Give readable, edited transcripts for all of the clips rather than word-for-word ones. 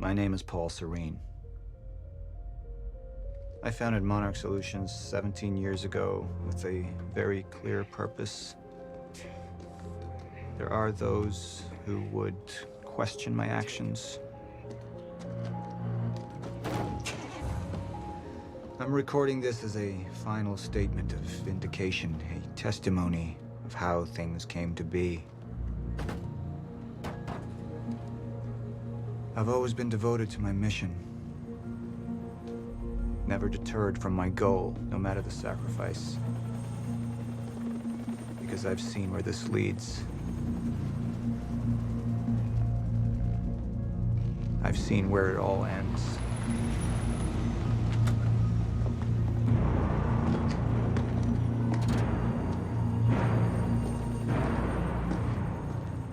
My name is Paul Serene. I founded Monarch Solutions 17 years ago with a very clear purpose. There are those who would question my actions. I'm recording this as a final statement of vindication, a testimony of how things came to be. I've always been devoted to my mission. Never deterred from my goal, no matter the sacrifice. Because I've seen where this leads. I've seen where it all ends.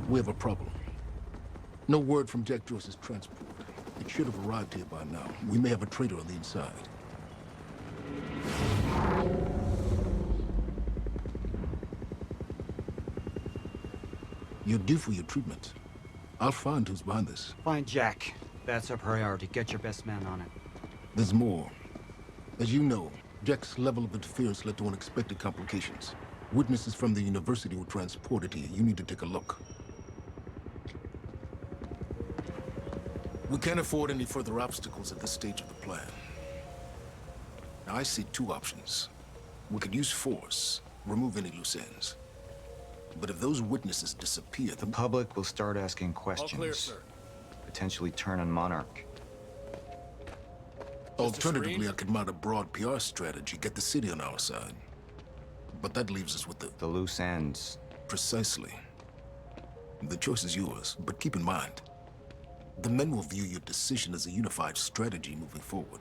We have a problem. No word from Jack Joyce's transport. It should have arrived here by now. We may have a traitor on the inside. You're due for your treatment. I'll find who's behind this. Find Jack. That's our priority. Get your best man on it. There's more. As you know, Jack's level of interference led to unexpected complications. Witnesses from the university were transported here. You need to take a look. We can't afford any further obstacles at this stage of the plan. Now, I see two options. We could use force, remove any loose ends. But if those witnesses disappear, The public will start asking questions. All clear, sir. Potentially turn on Monarch. Alternatively, Serene? I could mount a broad PR strategy, get the city on our side. But that leaves us with The loose ends. Precisely. The choice is yours, but keep in mind, the men will view your decision as a unified strategy moving forward.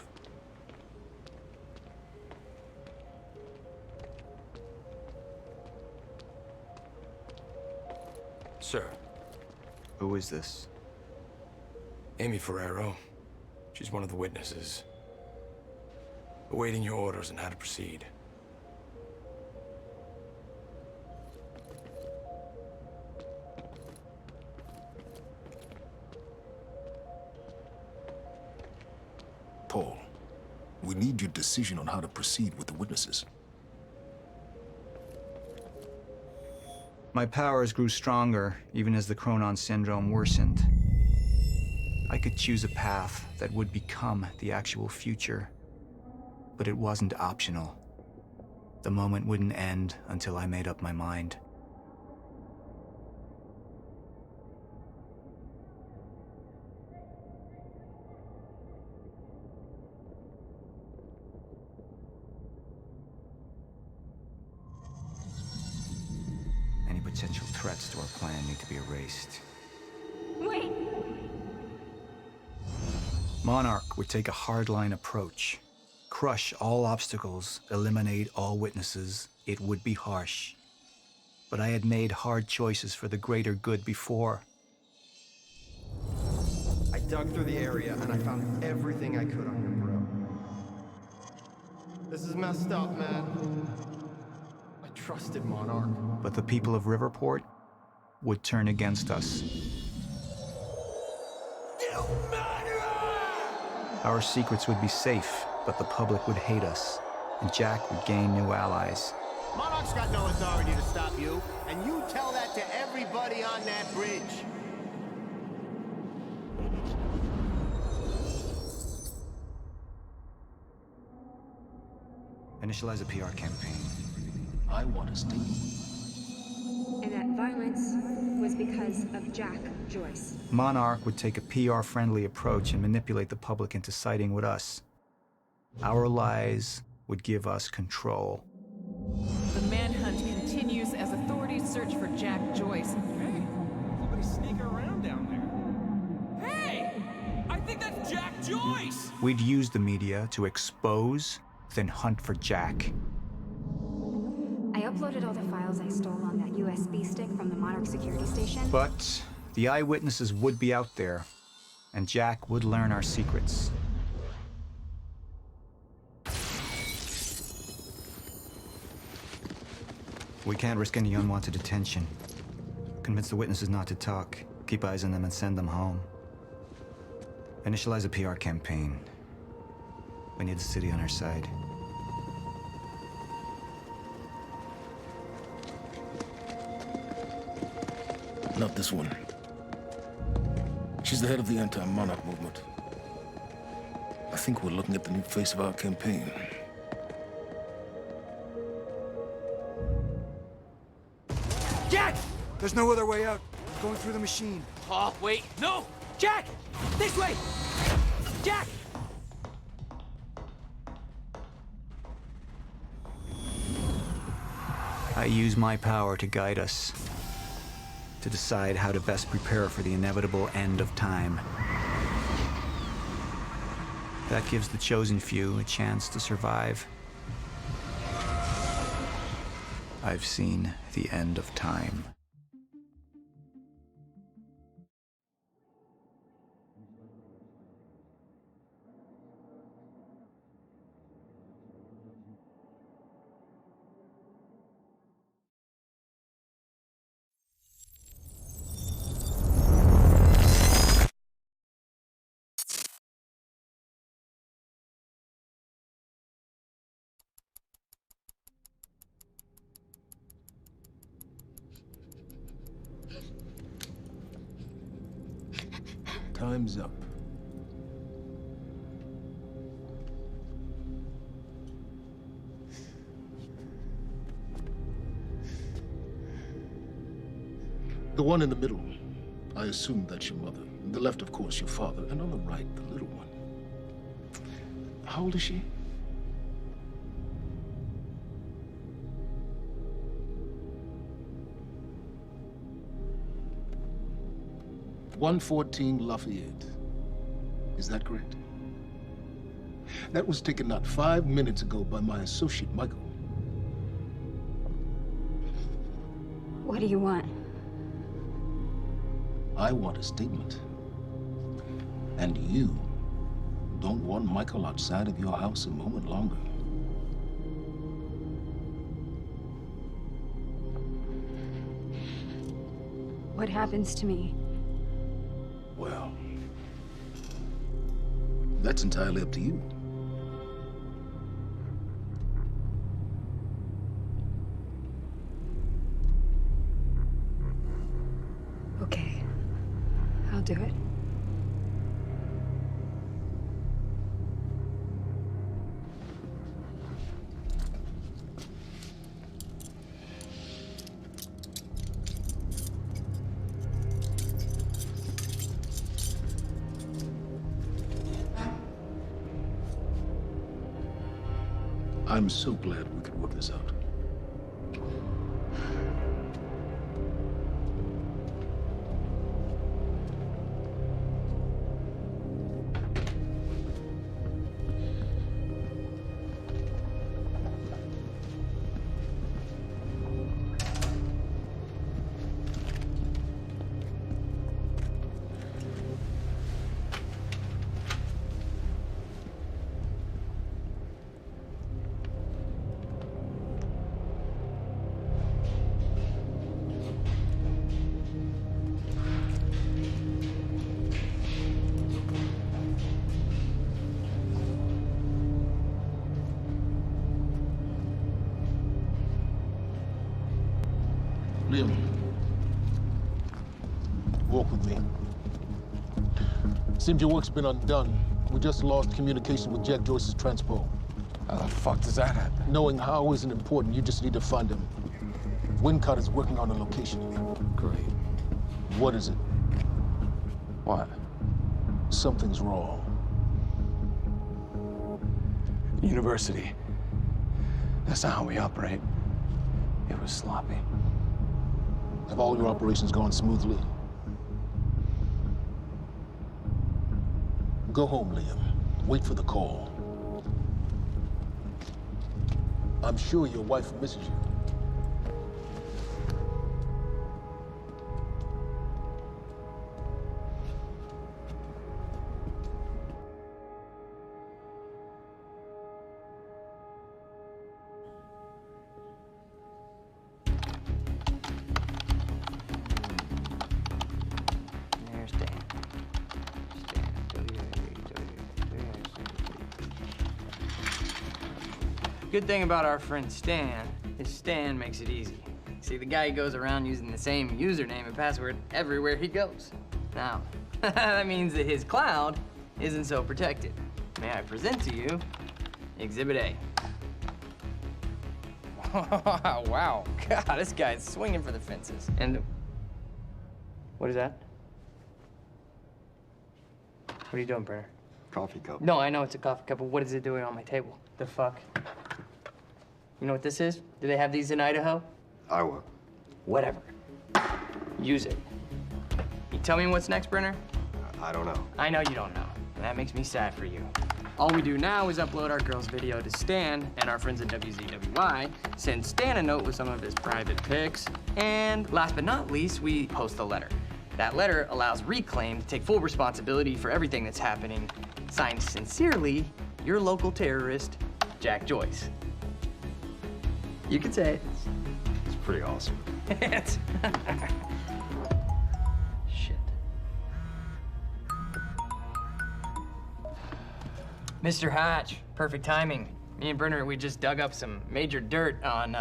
Sir, Who is this? Amy Ferrero. She's one of the witnesses. Awaiting your orders on how to proceed. Paul, we need your decision on how to proceed with the witnesses. My powers grew stronger, even as the Chronon Syndrome worsened. I could choose a path that would become the actual future, but it wasn't optional. The moment wouldn't end until I made up my mind. Any potential threats to our plan need to be erased. Wait! Monarch would take a hardline approach. Crush all obstacles, eliminate all witnesses. It would be harsh. But I had made hard choices for the greater good before. I dug through the area and I found everything I could on your bro. This is messed up, man. I trusted Monarch. But the people of Riverport would turn against us. Our secrets would be safe, but the public would hate us, and Jack would gain new allies. Monarch's got no authority to stop you, and you tell that to everybody on that bridge. Initialize a PR campaign. I want to stay. And that violence was because of Jack Joyce. Monarch would take a PR-friendly approach and manipulate the public into siding with us. Our lies would give us control. The manhunt continues as authorities search for Jack Joyce. Hey, somebody's sneaking around down there. Hey! I think that's Jack Joyce! We'd use the media to expose, then hunt for Jack. I uploaded all the files I stole on that USB stick from the Monarch security station. But the eyewitnesses would be out there, and Jack would learn our secrets. We can't risk any unwanted attention. Convince the witnesses not to talk, keep eyes on them and send them home. Initialize a PR campaign. We need the city on our side. Not this one. She's the head of the anti-monarch movement. I think we're looking at the new face of our campaign. Jack! There's no other way out. We're going through the machine. Oh, wait. No! Jack! This way! Jack! I use my power to guide us. To decide how to best prepare for the inevitable end of time. That gives the chosen few a chance to survive. I've seen the end of time. Time's up. The one in the middle, I assume that's your mother. On the left, of course, your father. And on the right, the little one. How old is she? "114 Lafayette. Is that correct? That was taken not 5 minutes ago by my associate, Michael. What do you want? I want a statement. And you don't want Michael outside of your house a moment longer. What happens to me? Well, that's entirely up to you. Okay. I'll do it. I'm so glad we could work this out. Liam, walk with me. Seems your work's been undone. We just lost communication with Jack Joyce's transpo. How the fuck does that happen? Knowing how isn't important. You just need to find him. Wincott is working on a location. Great. What is it? What? Something's wrong. University. That's not how we operate. It was sloppy. Have all your operations gone smoothly? Go home, Liam. Wait for the call. I'm sure your wife misses you. There's Dan. Good thing about our friend Stan is Stan makes it easy. See, the guy goes around using the same username and password everywhere he goes. Now, that means that his cloud isn't so protected. May I present to you Exhibit A. Wow, God, this guy's swinging for the fences. And what is that? What are you doing, Brenner? Coffee cup. No, I know it's a coffee cup, but what is it doing on my table? The fuck? You know what this is? Do they have these in Idaho? Iowa. Whatever. Use it. You tell me what's next, Brenner? I don't know. I know you don't know. And that makes me sad for you. All we do now is upload our girl's video to Stan, and our friends at WZWY send Stan a note with some of his private pics. And last but not least, we post a letter. That letter allows Reclaim to take full responsibility for everything that's happening. Signed sincerely, your local terrorist, Jack Joyce. You can say it. It's pretty awesome. Shit. Mr. Hatch, perfect timing. Me and Brenner, we just dug up some major dirt on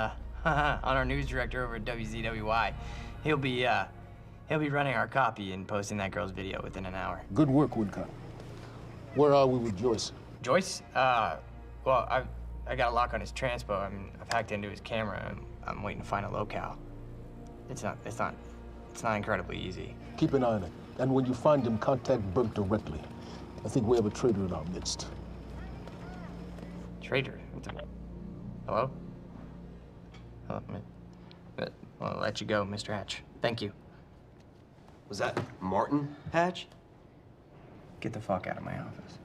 our news director over at WZWY. He'll be running our copy and posting that girl's video within an hour. Good work, Woodcut. Where are we with Joyce? Joyce? Well, I got a lock on his transpo. I mean, I've hacked into his camera, and I'm waiting to find a locale. It's not incredibly easy. Keep an eye on it. And when you find him, contact Burke directly. I think we have a traitor in our midst. Traitor? Hello? Hello? I'll let you go, Mr. Hatch. Thank you. Was that Martin Hatch? Get the fuck out of my office.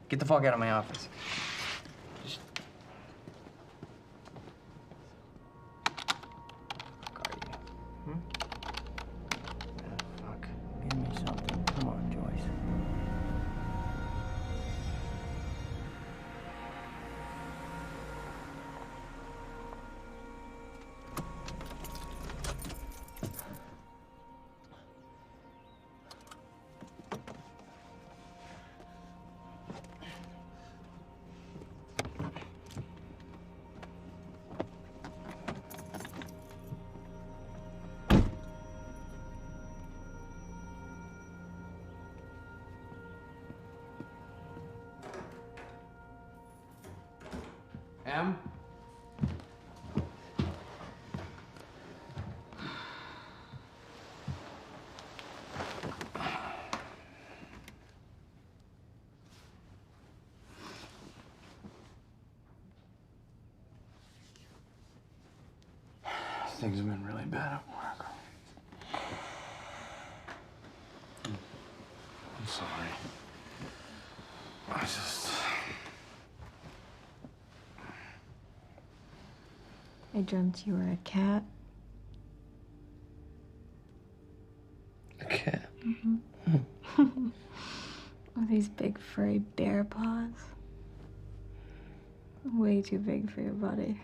Get the fuck out of my office. Just... Fuck are you? Fuck. Give me something. Come on, Joyce. Em? Things have been really bad at work. I'm sorry. I dreamt you were a cat. A cat? Mm-hmm. With these big furry bear paws. Way too big for your body.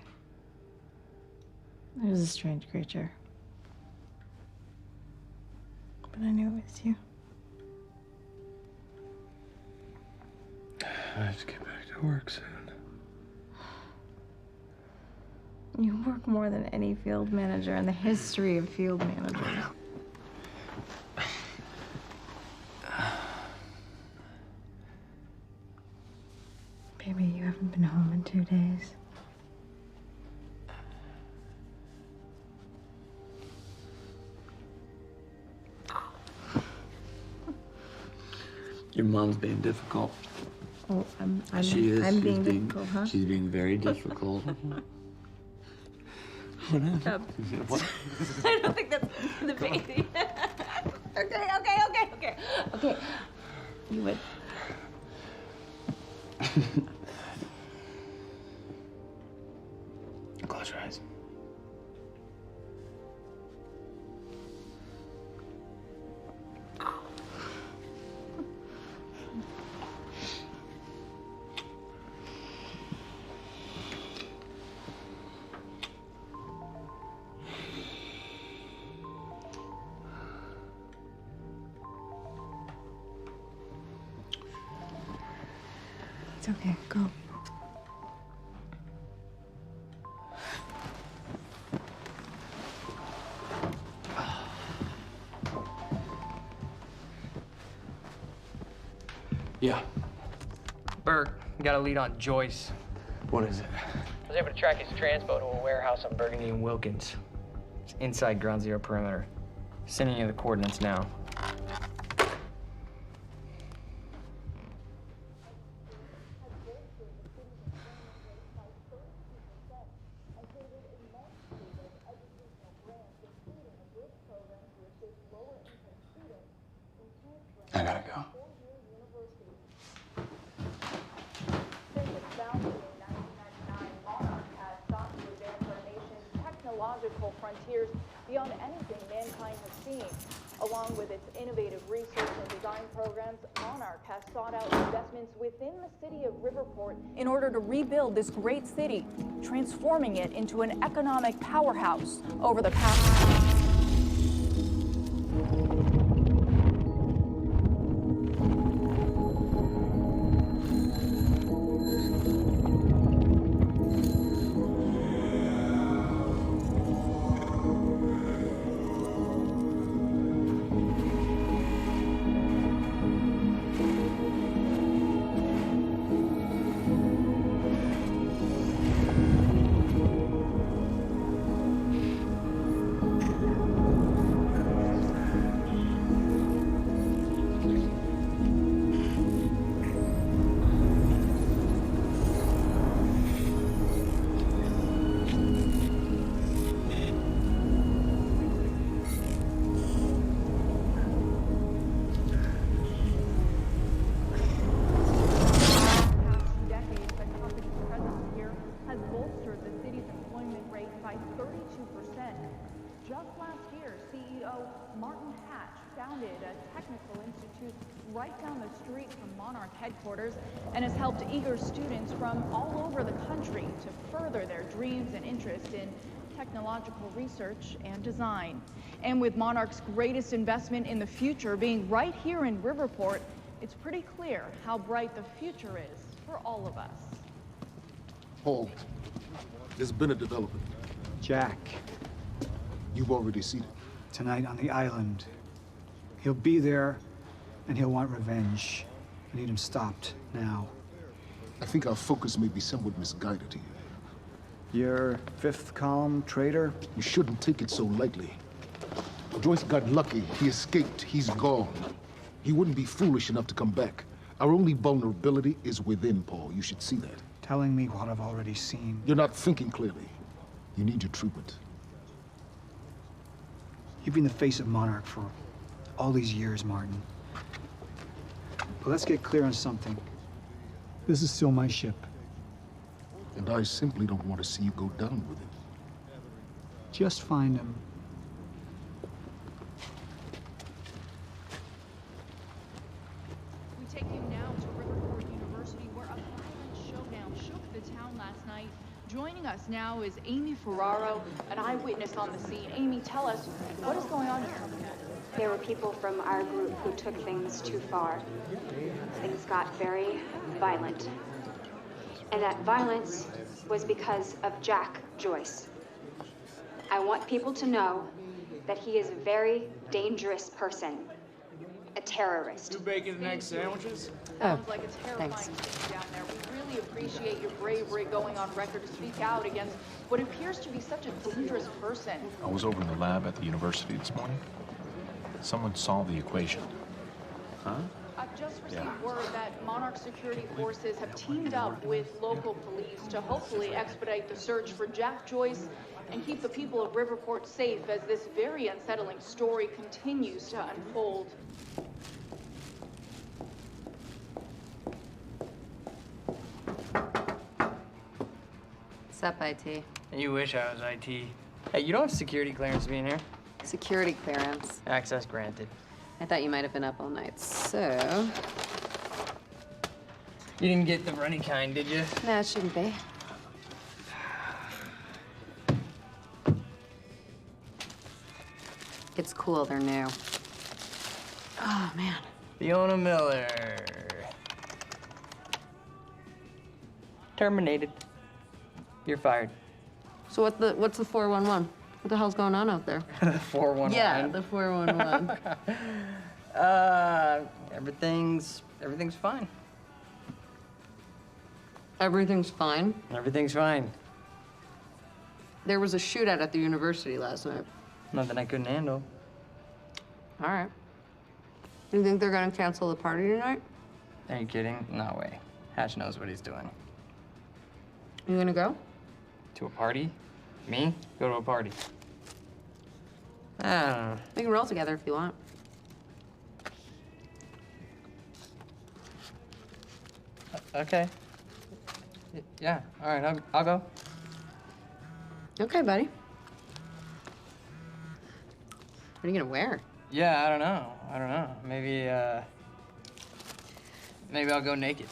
It was a strange creature. But I knew it was you. I have to get back to work soon. You work more than any field manager in the history of field managers. Baby, you haven't been home in 2 days. Your mom's being difficult. Oh, I'm She's being difficult, huh? She's being very difficult. What? I don't think that's the baby. Okay. You would. Close your eyes. It's okay. Go. Yeah. Burke, we got a lead on Joyce. What is it? I was able to track his transpo to a warehouse on Burgundy and Wilkins. It's inside Ground Zero perimeter. Sending you the coordinates now. I gotta go. Technological frontiers beyond anything mankind has seen. Along with its innovative research and design programs, Monarch has sought out investments within the city of Riverport in order to rebuild this great city, transforming it into an economic powerhouse over the past. Just last year, CEO Martin Hatch founded a technical institute right down the street from Monarch headquarters and has helped eager students from all over the country to further their dreams and interest in technological research and design. And with Monarch's greatest investment in the future being right here in Riverport, it's pretty clear how bright the future is for all of us. Paul, there's been a development. Jack, You've already seen it. tonight on the island. He'll be there, and he'll want revenge. I need him stopped now. I think our focus may be somewhat misguided here. Your fifth column traitor? We shouldn't take it so lightly. Joyce got lucky. He escaped. He's gone. He wouldn't be foolish enough to come back. Our only vulnerability is within, Paul. You should see that. Telling me what I've already seen. You're not thinking clearly. You need your treatment. You've been the face of Monarch for all these years, Martin. But let's get clear on something. This is still my ship. And I simply don't want to see you go down with it. Just find him. We take you now to Riverport University, where a violent showdown shook the town last night. Joining us now is Amy Ferraro, an eyewitness on the scene. Amy, tell us, what is going on here? There were people from our group who took things too far. Things got very violent. And that violence was because of Jack Joyce. I want people to know that he is a very dangerous person. A terrorist. 2 bacon and egg sandwiches? Sounds like a terrifying thing down there. We really appreciate your bravery going on record to speak out against what appears to be such a dangerous person. I was over in the lab at the university this morning. Someone solved the equation. Huh? I've just received word that Monarch security forces have teamed up with local police to hopefully expedite the search for Jack Joyce and keep the people of Riverport safe as this very unsettling story continues to unfold. What's up, IT? You wish I was IT. Hey, you don't have security clearance being here? Security clearance. Access granted. I thought you might have been up all night, so... You didn't get the runny kind, did you? No, it shouldn't be. It's cool, they're new. Oh, man. Fiona Miller. Terminated. You're fired. So what's the 411? What the hell's going on out there? The 411? Yeah, the 411. Everything's fine. Everything's fine. Everything's fine. There was a shootout at the university last night. Nothing I couldn't handle. All right. You think they're gonna cancel the party tonight? Are you kidding? No way. Hatch knows what he's doing. You gonna go? To a party? Me? Go to a party. I don't know. We can roll together if you want. Okay. Yeah, all right, I'll go. Okay, buddy. What are you gonna wear? Yeah, I don't know. Maybe I'll go naked.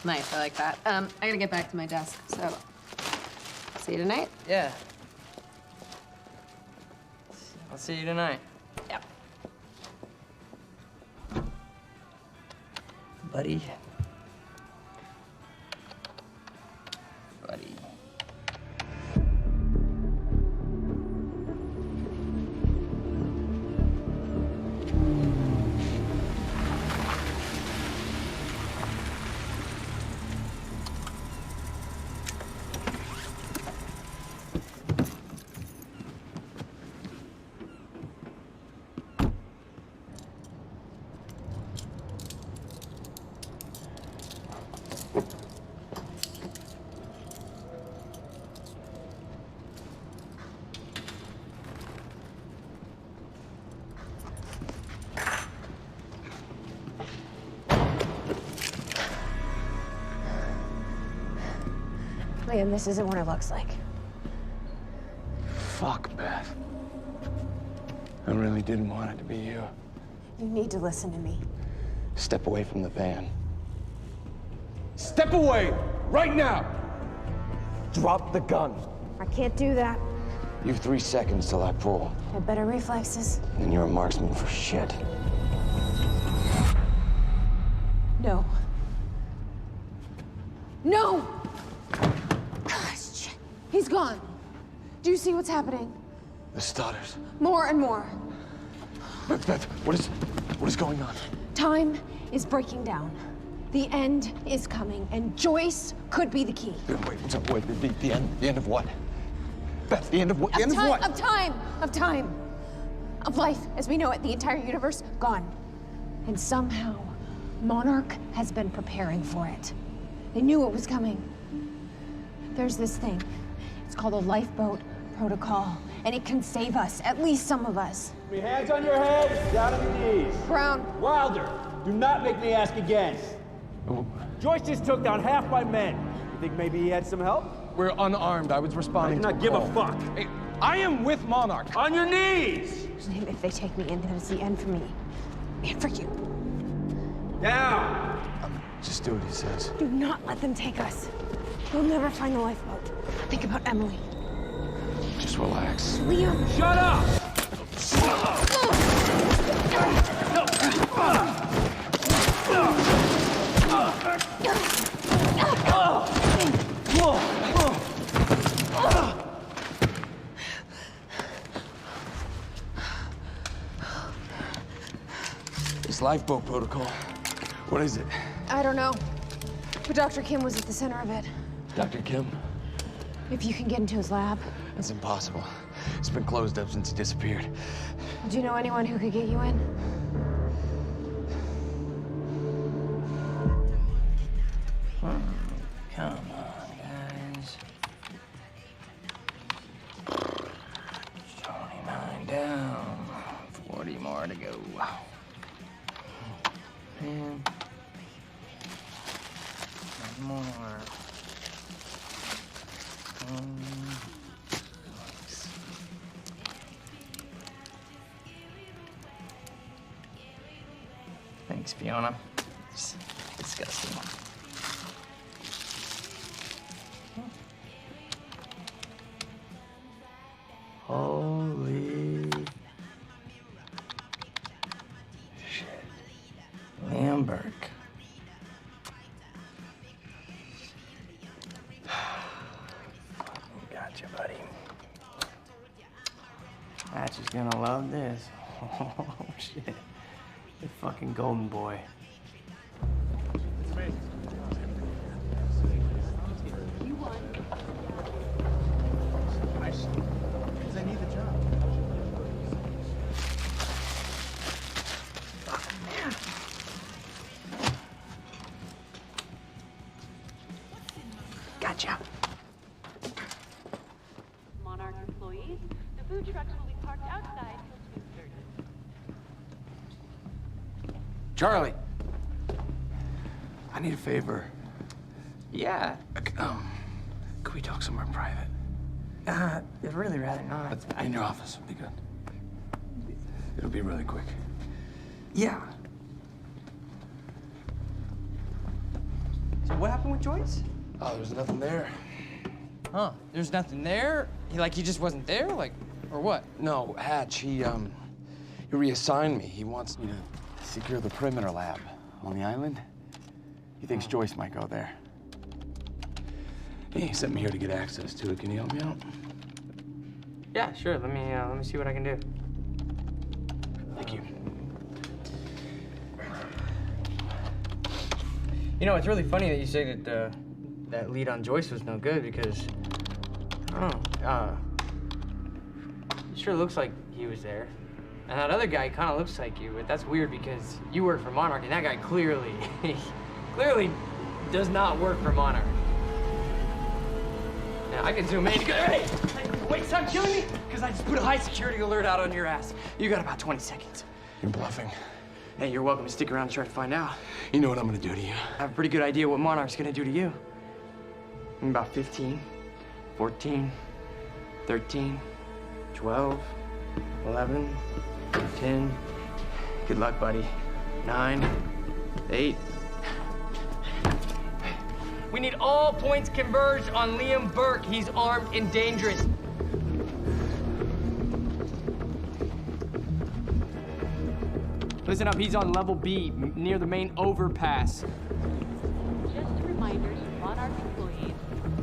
Nice, I like that. I gotta get back to my desk, so see you tonight? Yeah. I'll see you tonight. Yep. Buddy. Buddy. Liam, this isn't what it looks like. Fuck, Beth. I really didn't want it to be you. You need to listen to me. Step away from the van. Step away! Right now! Drop the gun. I can't do that. You have 3 seconds till I pull. I have better reflexes. And you're a marksman for shit. No. No! Gosh, shit. He's gone. Do you see what's happening? The stutters. More and more. Beth, what is going on? Time is breaking down. The end is coming, and Joyce could be the key. Wait, the end of what? Beth, the end of what? The end of what? Of time! Of time! Of life as we know it, the entire universe, gone. And somehow, Monarch has been preparing for it. They knew it was coming. There's this thing. It's called a lifeboat protocol, and it can save us, at least some of us. Hands on your head, down on your knees. Brown. Wilder, do not make me ask again. Joyce just took down half my men. You think maybe he had some help? We're unarmed. I was responding I do not give a fuck. Hey, I am with Monarch. On your knees! Liam, if they take me in, then it's the end for me. And for you. Down! Just do what he says. Do not let them take us. We'll never find the lifeboat. Think about Emily. Just relax. Liam! Shut up! This lifeboat protocol. What is it? I don't know. But Dr. Kim was at the center of it. Dr. Kim? If you can get into his lab. It's impossible. It's been closed up since he disappeared. Do you know anyone who could get you in? Come on, guys. 29 down. 40 more to go. And one more. Thanks, Fiona. It's disgusting. Holy shit. Liam Burke. Gotcha, buddy. Hatch is gonna love this. Oh, shit. You fucking golden boy. You won. Nice. Because I need the job. Gotcha. Monarch employees, the food trucks will be parked outside till 2:30. Charlie! I need a favor. Yeah. Could we talk somewhere private? I'd really rather not. In your office would be good. It'll be really quick. Yeah. So what happened with Joyce? Oh, there's nothing there. Huh? There's nothing there? He just wasn't there? Like, or what? No, Hatch, he reassigned me. He wants me to secure the perimeter lab on the island. He thinks Joyce might go there. He sent me here to get access to it. Can you help me out? Yeah, sure. Let me see what I can do. Thank you. You know, it's really funny that you say that that lead on Joyce was no good because I don't know. It sure looks like he was there, and that other guy kind of looks like you. But that's weird because you work for Monarch, and that guy clearly does not work for Monarch. Yeah, I can zoom in. Hey, wait, stop killing me! Because I just put a high security alert out on your ass. You got about 20 seconds. You're bluffing. Hey, you're welcome to stick around and try to find out. You know what I'm gonna do to you. I have a pretty good idea what Monarch's gonna do to you. In about 15, 14, 13, 12, 11, 10. Good luck, buddy. 9, 8. We need all points converged on Liam Burke. He's armed and dangerous. Listen up, he's on level B, near the main overpass. Just a reminder to Monarch employees,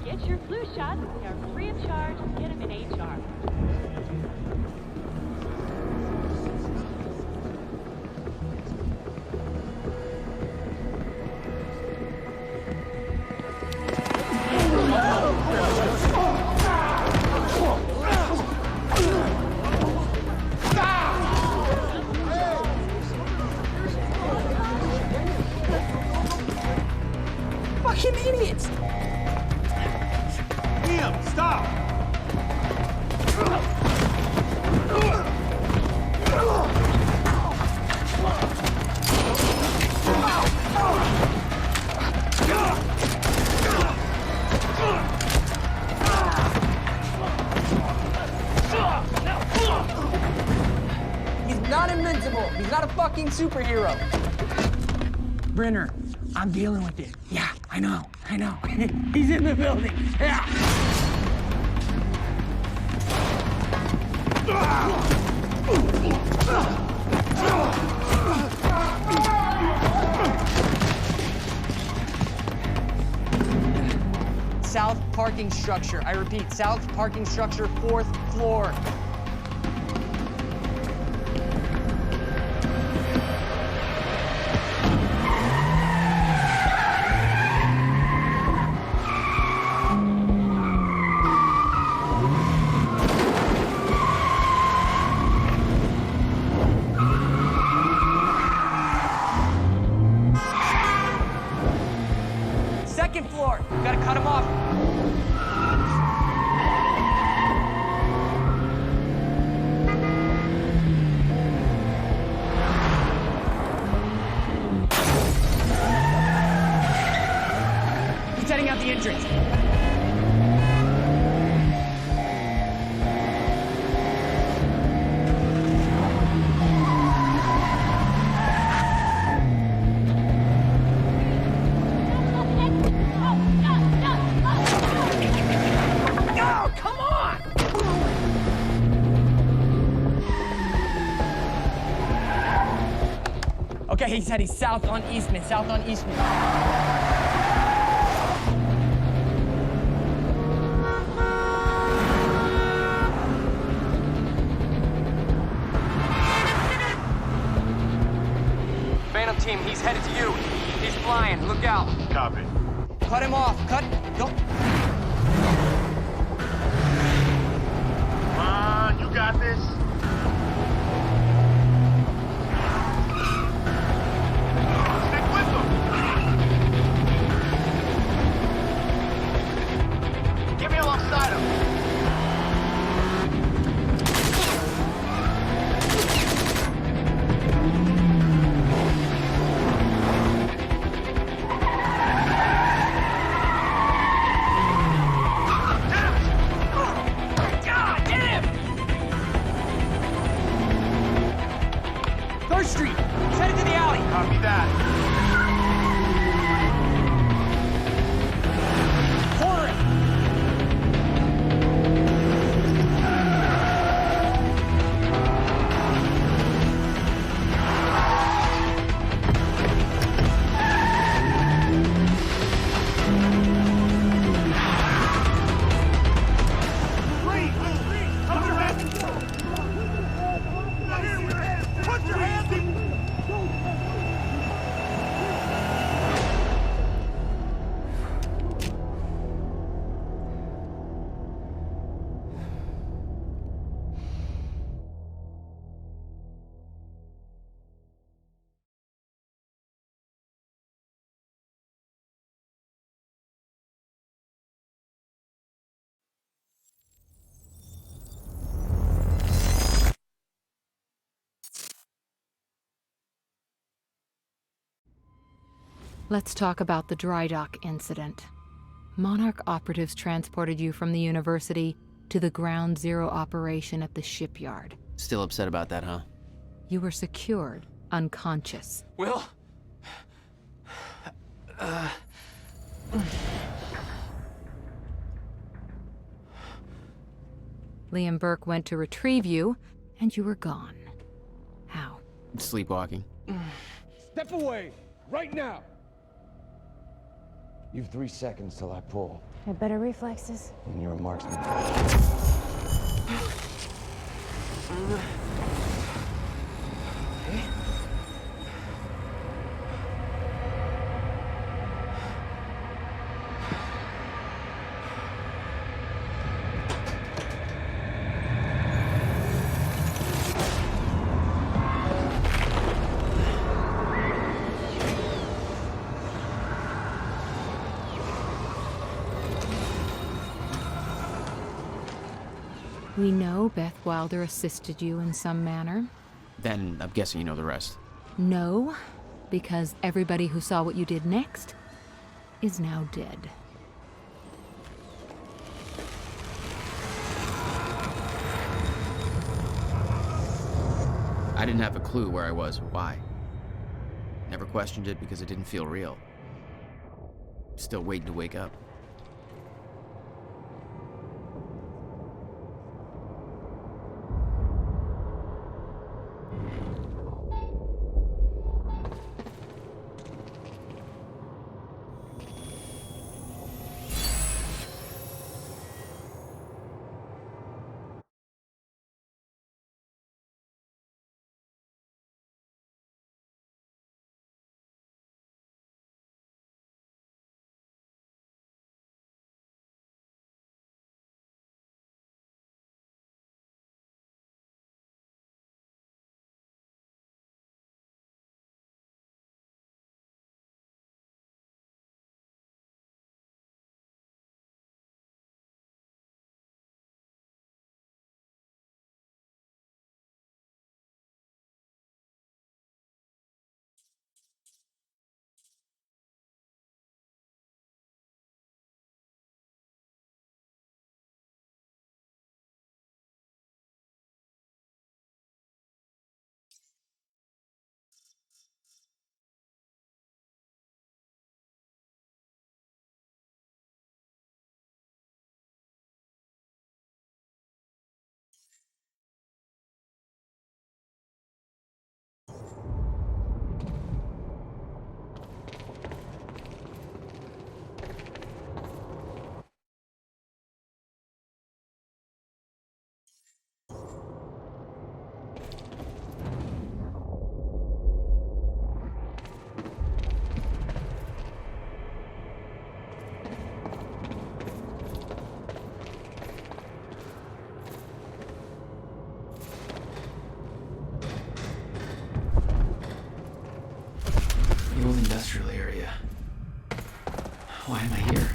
get your flu shots. They are free of charge. Get them in HR. Fucking idiots! Liam, stop! He's not invincible. He's not a fucking superhero. Brenner, I'm dealing with it. Yeah, I know. He's in the building. Yeah. South parking structure. I repeat, south parking structure, 4th floor. Second floor. Gotta cut him off. He's heading out the entrance. Oh, come on! Okay, he's heading south on Eastman, Phantom team, he's headed to you. He's flying. Look out. Copy. Cut him off. Cut. Don't. Come on, you got this. Stick with them. Get me alongside him. Third Street. He's headed to the alley. Copy that. Corner it. Put your hands in. Let's talk about the dry dock incident. Monarch operatives transported you from the university to the Ground Zero operation at the shipyard. Still upset about that, huh? You were secured, unconscious. Will? Liam Burke went to retrieve you, and you were gone. How? Sleepwalking. Step away, right now. You've 3 seconds till I pull, Have better reflexes. and you're a marksman. We know Beth Wilder assisted you in some manner. Then I'm guessing you know the rest. No, because everybody who saw what you did next is now dead. I didn't have a clue where I was or why. Never questioned it because it didn't feel real. Still waiting to wake up. The old industrial area. Why am I here?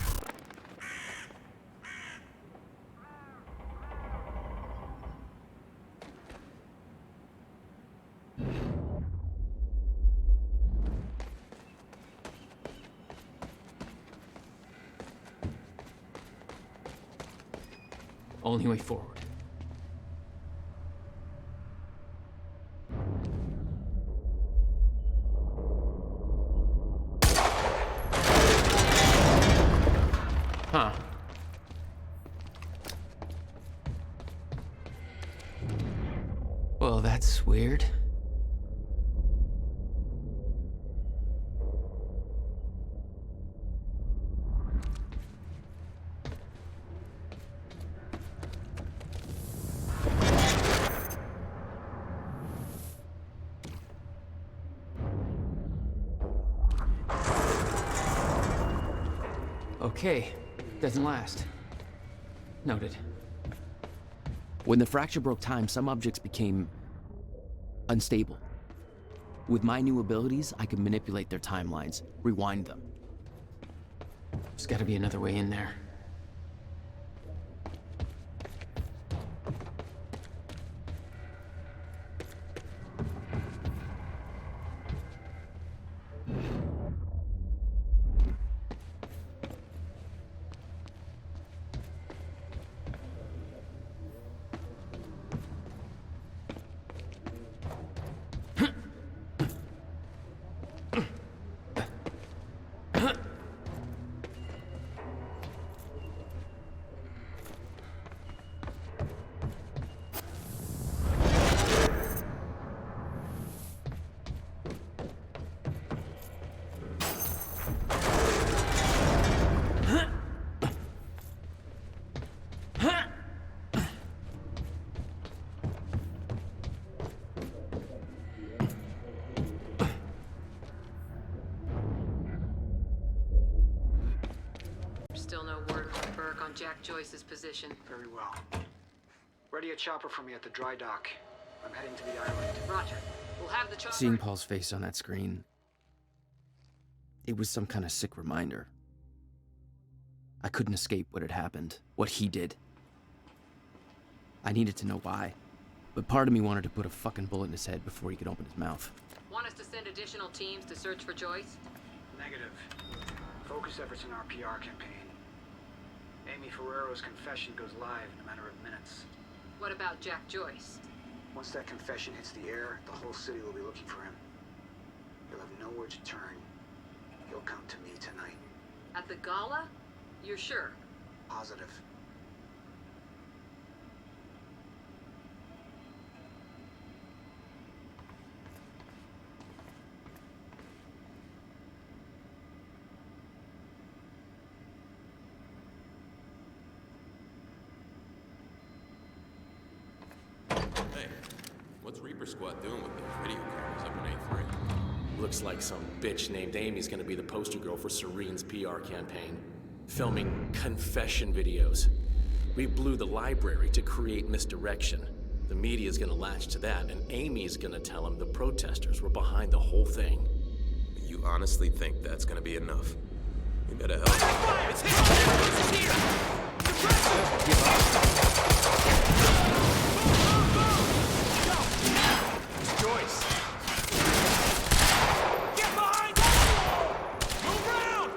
Only way forward. Huh. Well, that's weird. Okay, doesn't last. Noted. When the fracture broke time, some objects became unstable. With my new abilities, I could manipulate their timelines, rewind them. There's gotta be another way in there. Still no word from Burke on Jack Joyce's position. Very well. Ready a chopper for me at the dry dock. I'm heading to the island. Roger. We'll have the chopper. Seeing Paul's face on that screen, it was some kind of sick reminder. I couldn't escape what had happened, what he did. I needed to know why, but part of me wanted to put a fucking bullet in his head before he could open his mouth. Want us to send additional teams to search for Joyce? Negative. Focus efforts in our PR campaign. Amy Ferrero's confession goes live in a matter of minutes. What about Jack Joyce? Once that confession hits the air, the whole city will be looking for him. He'll have nowhere to turn. He'll come to me tonight. At the gala? You're sure? Positive. Hey, what's Reaper Squad doing with those video cameras up in A3? Looks like some bitch named Amy's gonna be the poster girl for Serene's PR campaign. Filming confession videos. We blew the library to create misdirection. The media's gonna latch to that, and Amy's gonna tell them the protesters were behind the whole thing. You honestly think that's gonna be enough? You better help. It's here! Joyce! Get behind! Move around!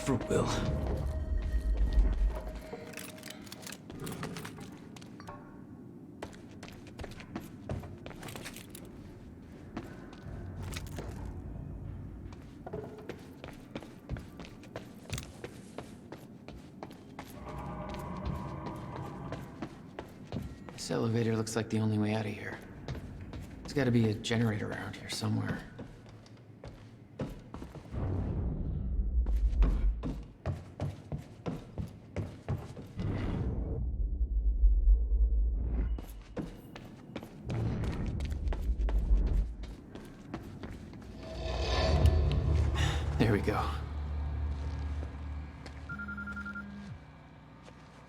for Will. This elevator looks like the only way out of here. There's gotta be a generator around here somewhere. There we go.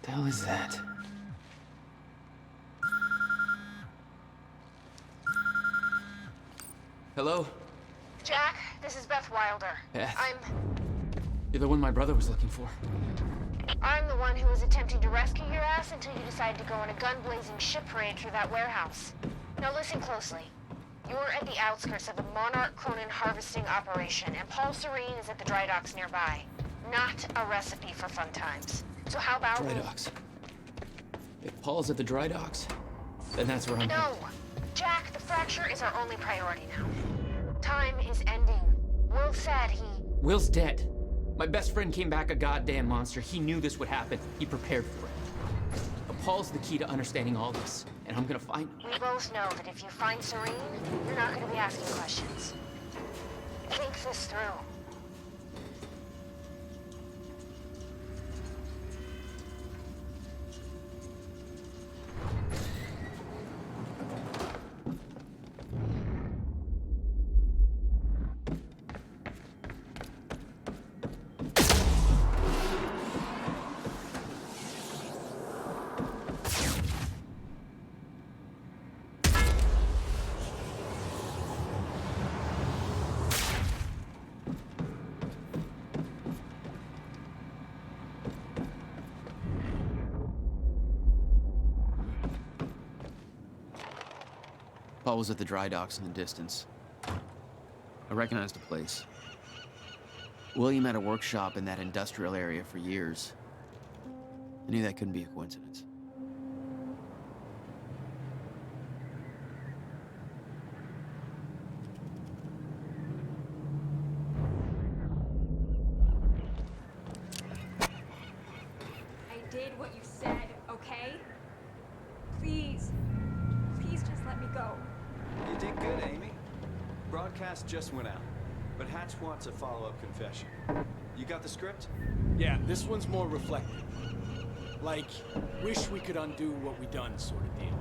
The hell is that? Hello? Jack, this is Beth Wilder. Beth? You're the one my brother was looking for. I'm the one who was attempting to rescue your ass until you decided to go on a gun-blazing ship parade through that warehouse. Now listen closely. You're at the outskirts of the Monarch Cronin harvesting operation, and Paul Serene is at the dry docks nearby. Not a recipe for fun times. So how about... Dry docks. If Paul's at the dry docks, then that's where I'm No! Jack, the fracture is our only priority now. Time is ending. Will said he... Will's dead. My best friend came back a goddamn monster. He knew this would happen. He prepared for it. But Paul's the key to understanding all this, and I'm gonna find him. We both know that if you find Serene, you're not gonna be asking questions. Think this through. Paul was at the dry docks in the distance. I recognized the place. William had a workshop in that industrial area for years. I knew that couldn't be a coincidence. I did what you said, okay? Please. Please just let me go. You did good, Amy. Broadcast just went out, but Hatch wants a follow-up confession. You got the script? Yeah, this one's more reflective. Like, wish we could undo what we done sort of deal.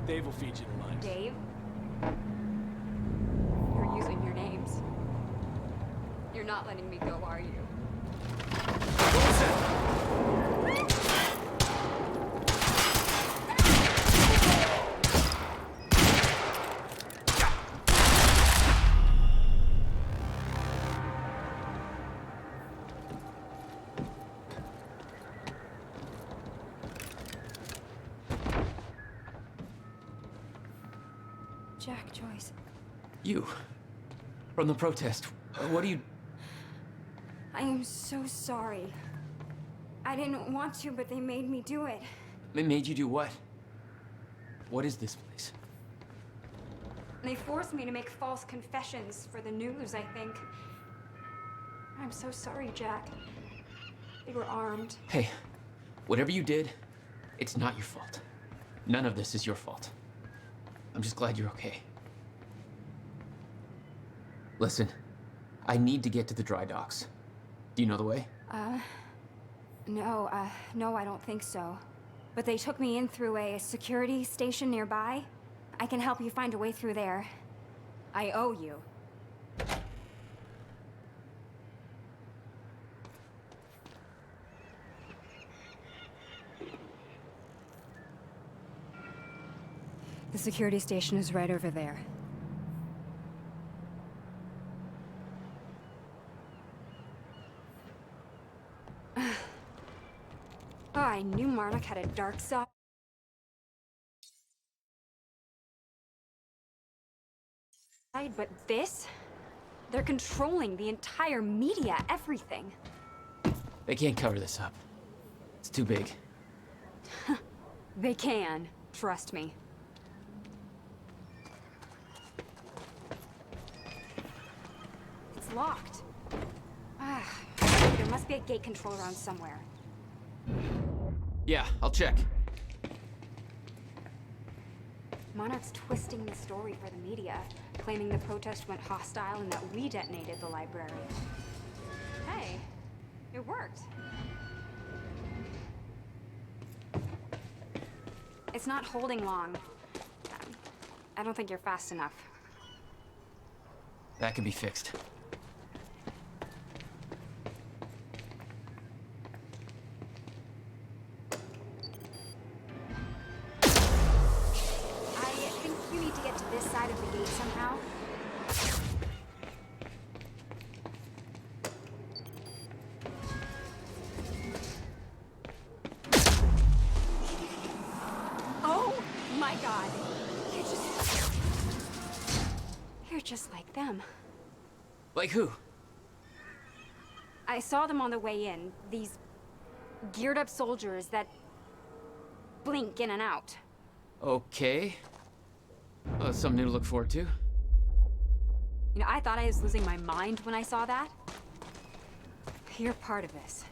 Dave will feed you the lines. Dave? You're using your names. You're not letting me go, are you? What was that? Jack Joyce. You. From the protest. What do you... I am so sorry. I didn't want to, but they made me do it. They made you do what? What is this place? They forced me to make false confessions for the news, I think. I'm so sorry, Jack. They were armed. Hey, whatever you did, it's not your fault. None of this is your fault. I'm just glad you're okay. Listen, I need to get to the dry docks. Do you know the way? No, I don't think so. But they took me in through a security station nearby. I can help you find a way through there. I owe you. The security station is right over there. Oh, I knew Monarch had a dark side. But this? They're controlling the entire media, everything. They can't cover this up. It's too big. They can. Trust me. It's locked. There must be a gate control around somewhere. Yeah, I'll check. Monarch's twisting the story for the media, claiming the protest went hostile and that we detonated the library. Hey, it worked. It's not holding long. I don't think you're fast enough. That can be fixed. I think you need to get to this side of the gate somehow. Oh my God. You're just like them. Like who? I saw them on the way in. These geared up soldiers that blink in and out. Okay. Well, that's something new to look forward to. You know, I thought I was losing my mind when I saw that. You're part of this.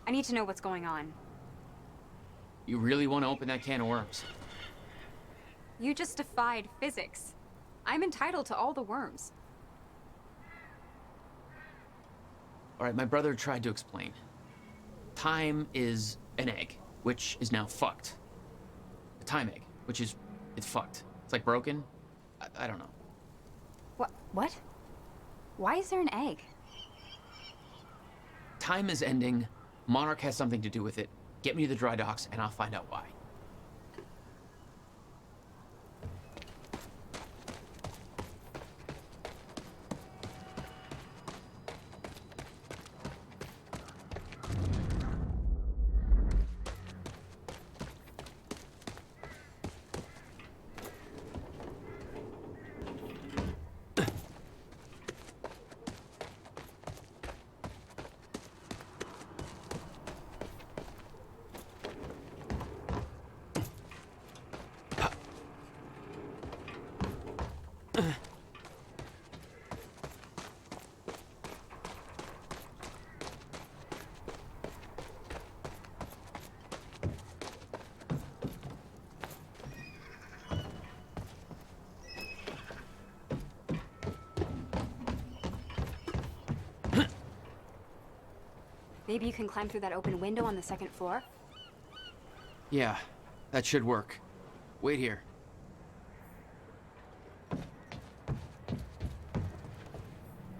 I need to know what's going on. You really want to open that can of worms? You just defied physics. I'm entitled to all the worms. All right, my brother tried to explain. Time is an egg, which is now fucked. A time egg, which is, it's fucked. It's like broken. I don't know. What? Why is there an egg? Time is ending. Monarch has something to do with it. Get me to the dry docks and I'll find out why. Maybe you can climb through that open window on the second floor? Yeah, that should work. Wait here.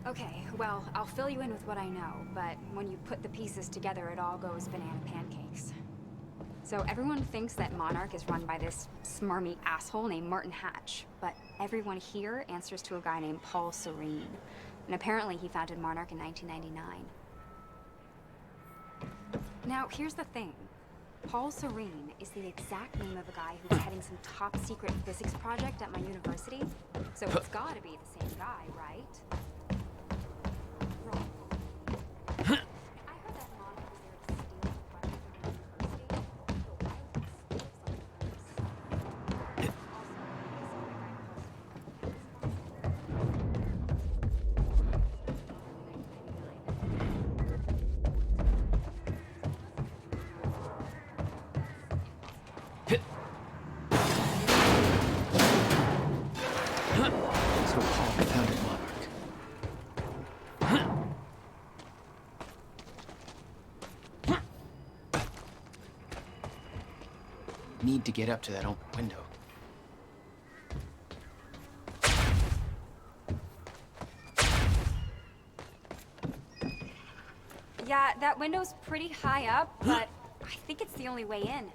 Okay, well, I'll fill you in with what I know, but when you put the pieces together, it all goes banana pancakes. So everyone thinks that Monarch is run by this smarmy asshole named Martin Hatch, but everyone here answers to a guy named Paul Serene. And apparently he founded Monarch in 1999. Now, here's the thing. Paul Serene is the exact name of a guy who was heading some top secret physics project at my university. So it's gotta be the same guy, right? Need to get up to that open window. Yeah, that window's pretty high up, but I think it's the only way in.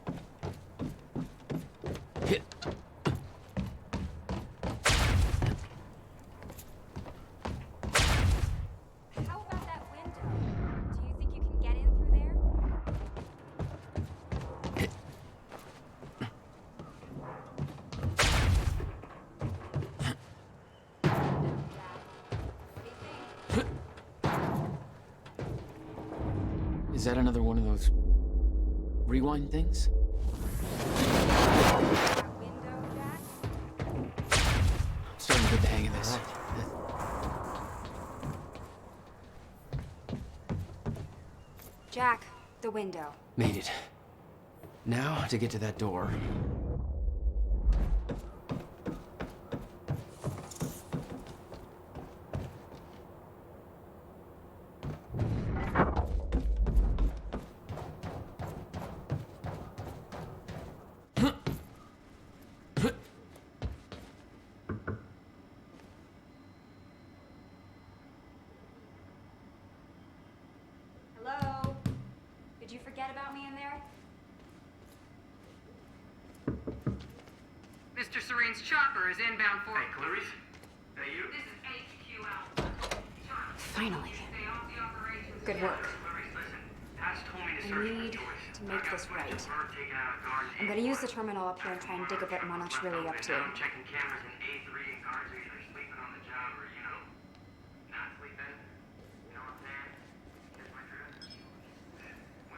How about that window? Do you think you can get in through there? Is that another one of those rewind things? I'm starting to get the hang of this. Jack, the window. Made it. Now to get to that door. Hello? Did you forget about me in there? Mr. Serene's chopper is inbound for... Hey, Clarice? Hey, you? This is HQL. Finally. Good work. Hatch told me to I search need for Joyce. to make this right. Her taken out of guards. I'm gonna use the terminal up here and try and dig up what Monarch's really up to. I'm checking cameras in A3 and guards are either sleeping on the job or, you know, not sleeping. You know what I'm saying? Here's my drift.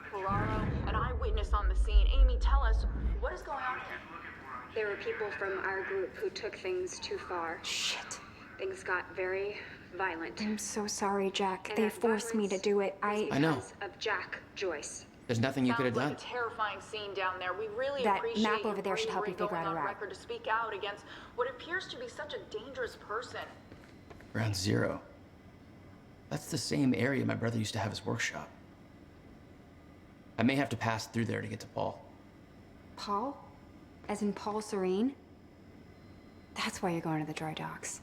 Ferraro, an eyewitness on the scene. Amy, tell us, what is going on here? There were people from our group who took things too far. Shit. Things got very violent. I'm so sorry, Jack. They forced me to do it. I know. Because of Jack Joyce. There's nothing you could have done. Sounds like a terrifying scene down there. We really That appreciate map your over there should help you bravery figure out going a on route. record to speak out against what appears to be such a dangerous person. Ground Zero. That's the same area my brother used to have his workshop. I may have to pass through there to get to Paul. Paul? As in Paul Serene? That's why you're going to the dry docks.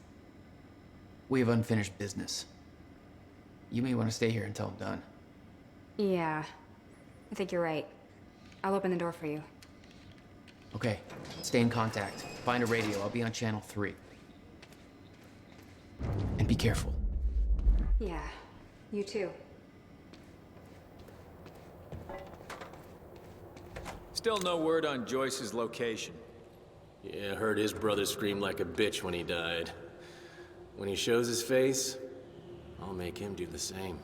We have unfinished business. You may want to stay here until I'm done. Yeah. I think you're right. I'll open the door for you. Okay, stay in contact. Find a radio. I'll be on channel 3. And be careful. Yeah. You too. Still no word on Joyce's location. Yeah, I heard his brother scream like a bitch when he died. When he shows his face, I'll make him do the same.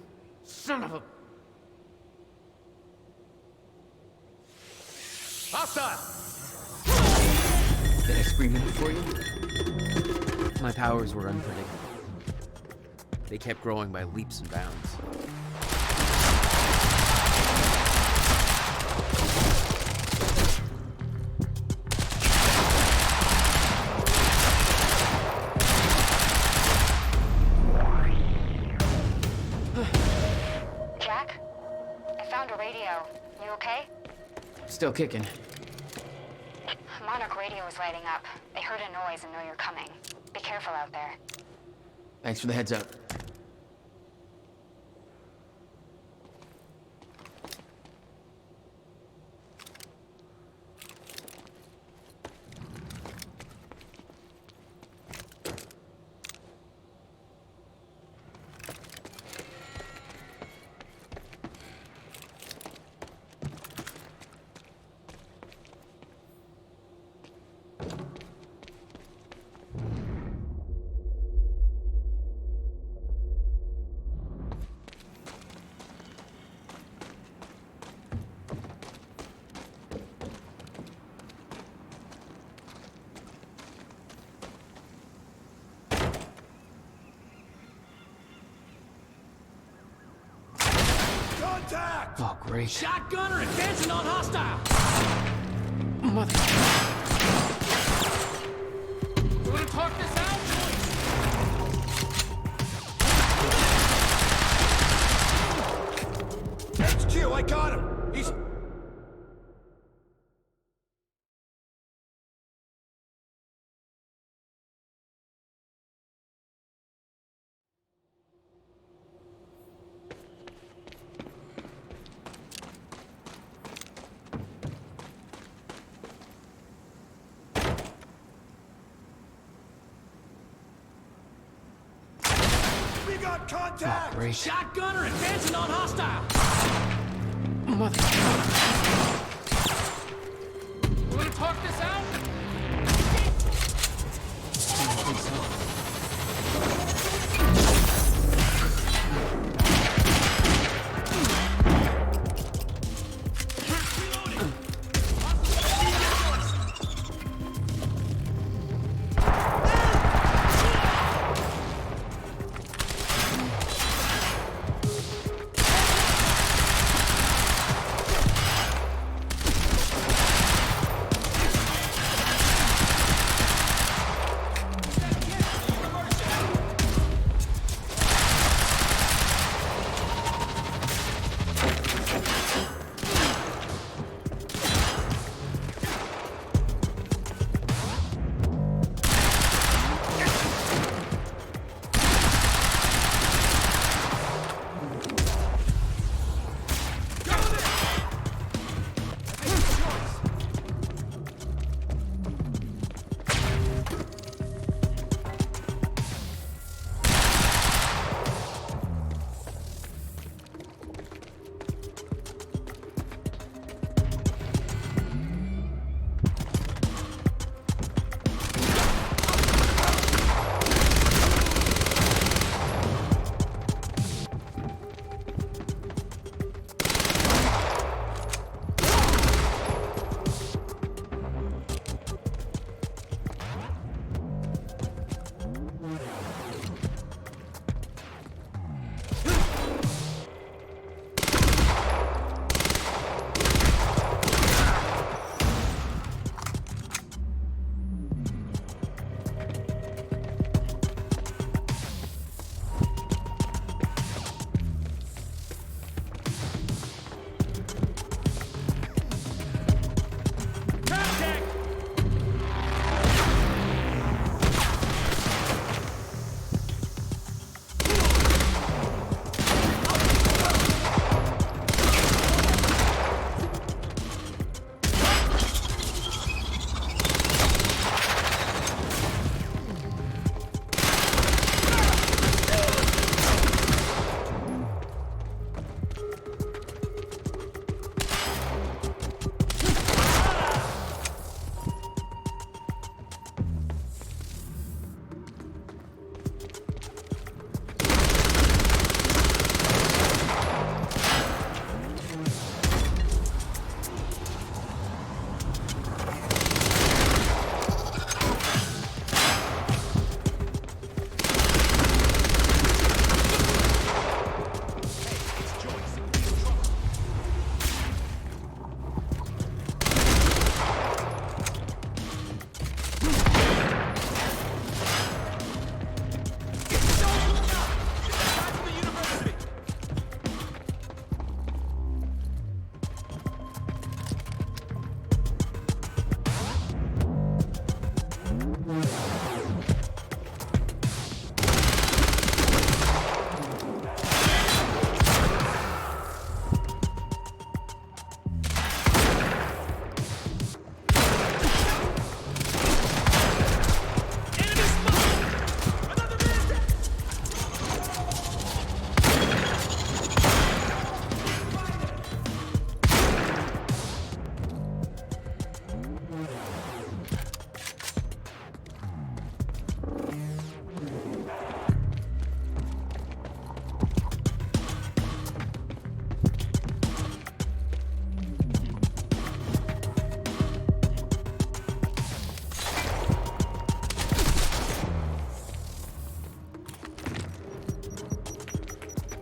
Son of a... Hostile! Did I scream it for you? My powers were unpredictable. They kept growing by leaps and bounds. Jack? I found a radio. You okay? Still kicking. Monarch radio is lighting up. They heard a noise and know you're coming. Be careful out there. Thanks for the heads up. Contact! Oh, great. Shotgunner advancing on hostile! Mother... You wanna talk this out, Joyce? HQ, I got him! He's... We got contact! Oh, great. Shotgunner advancing on hostile! Mother... You wanna talk this out? I don't think so.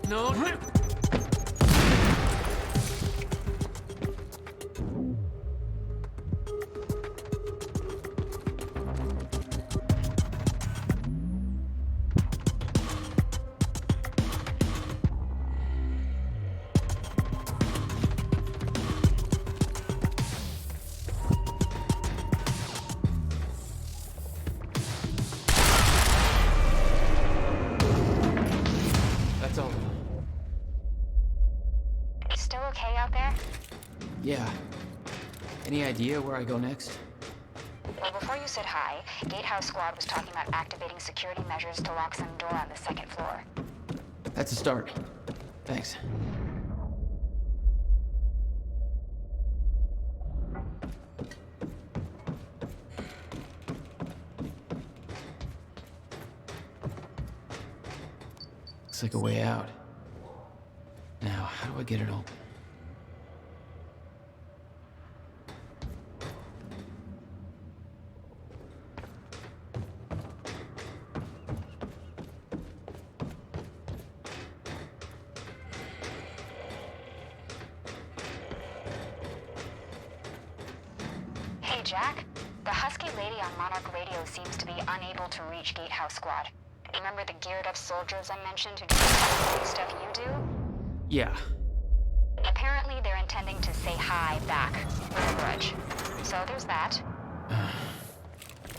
No. That's all. Still okay out there? Yeah. Any idea where I go next? Well, before you said hi, Gatehouse Squad was talking about activating security measures to lock some door on the second floor. That's a start. Thanks. Looks like a way out. Now, how do I get it open? Hey, Jack. The Husky lady on Monarch Radio seems to be unable to reach Gatehouse Squad. Remember the geared-up soldiers I mentioned who do the same stuff you do? Yeah. Apparently, they're intending to say hi back with a grudge. So there's that.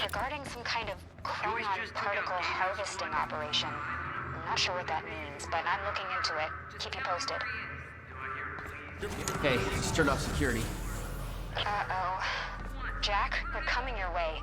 Regarding some kind of chronon particle harvesting operation. I'm not sure what that means, but I'm looking into it. Keep you posted. Hey, just turned off security. Uh-oh. Jack, we're coming your way.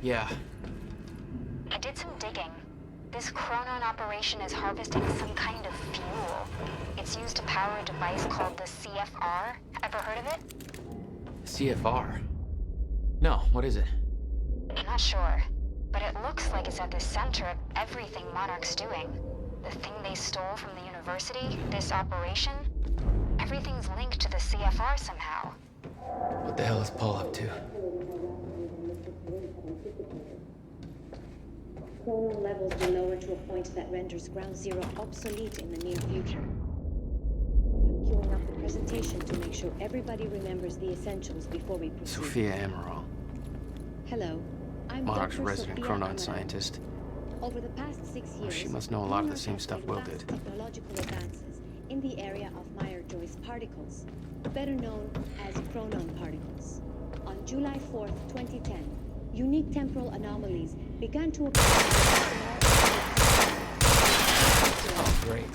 Yeah. I did some digging. This chronon operation is harvesting some kind of fuel. It's used to power a device called the CFR. Ever heard of it? CFR? No, what is it? I'm not sure, but it looks like it's at the center of everything Monarch's doing. The thing they stole from the university, this operation, everything's linked to the CFR somehow. What the hell is Paul up to? Chronon levels will lower to a point that renders Ground Zero obsolete in the near future. I'm queuing up the presentation to make sure everybody remembers the essentials before we proceed. Sophia Amaral. Hello, I'm Monarch's Dr. resident Sophia chronon Amaral. scientist. Over the past 6 years, She must know a lot of the Monarch same has stuff made Will vast did. technological advances in the area of Meyer-Joyce particles, better known as chronon particles. On July 4th, 2010, unique temporal anomalies began to occur. Oh, great.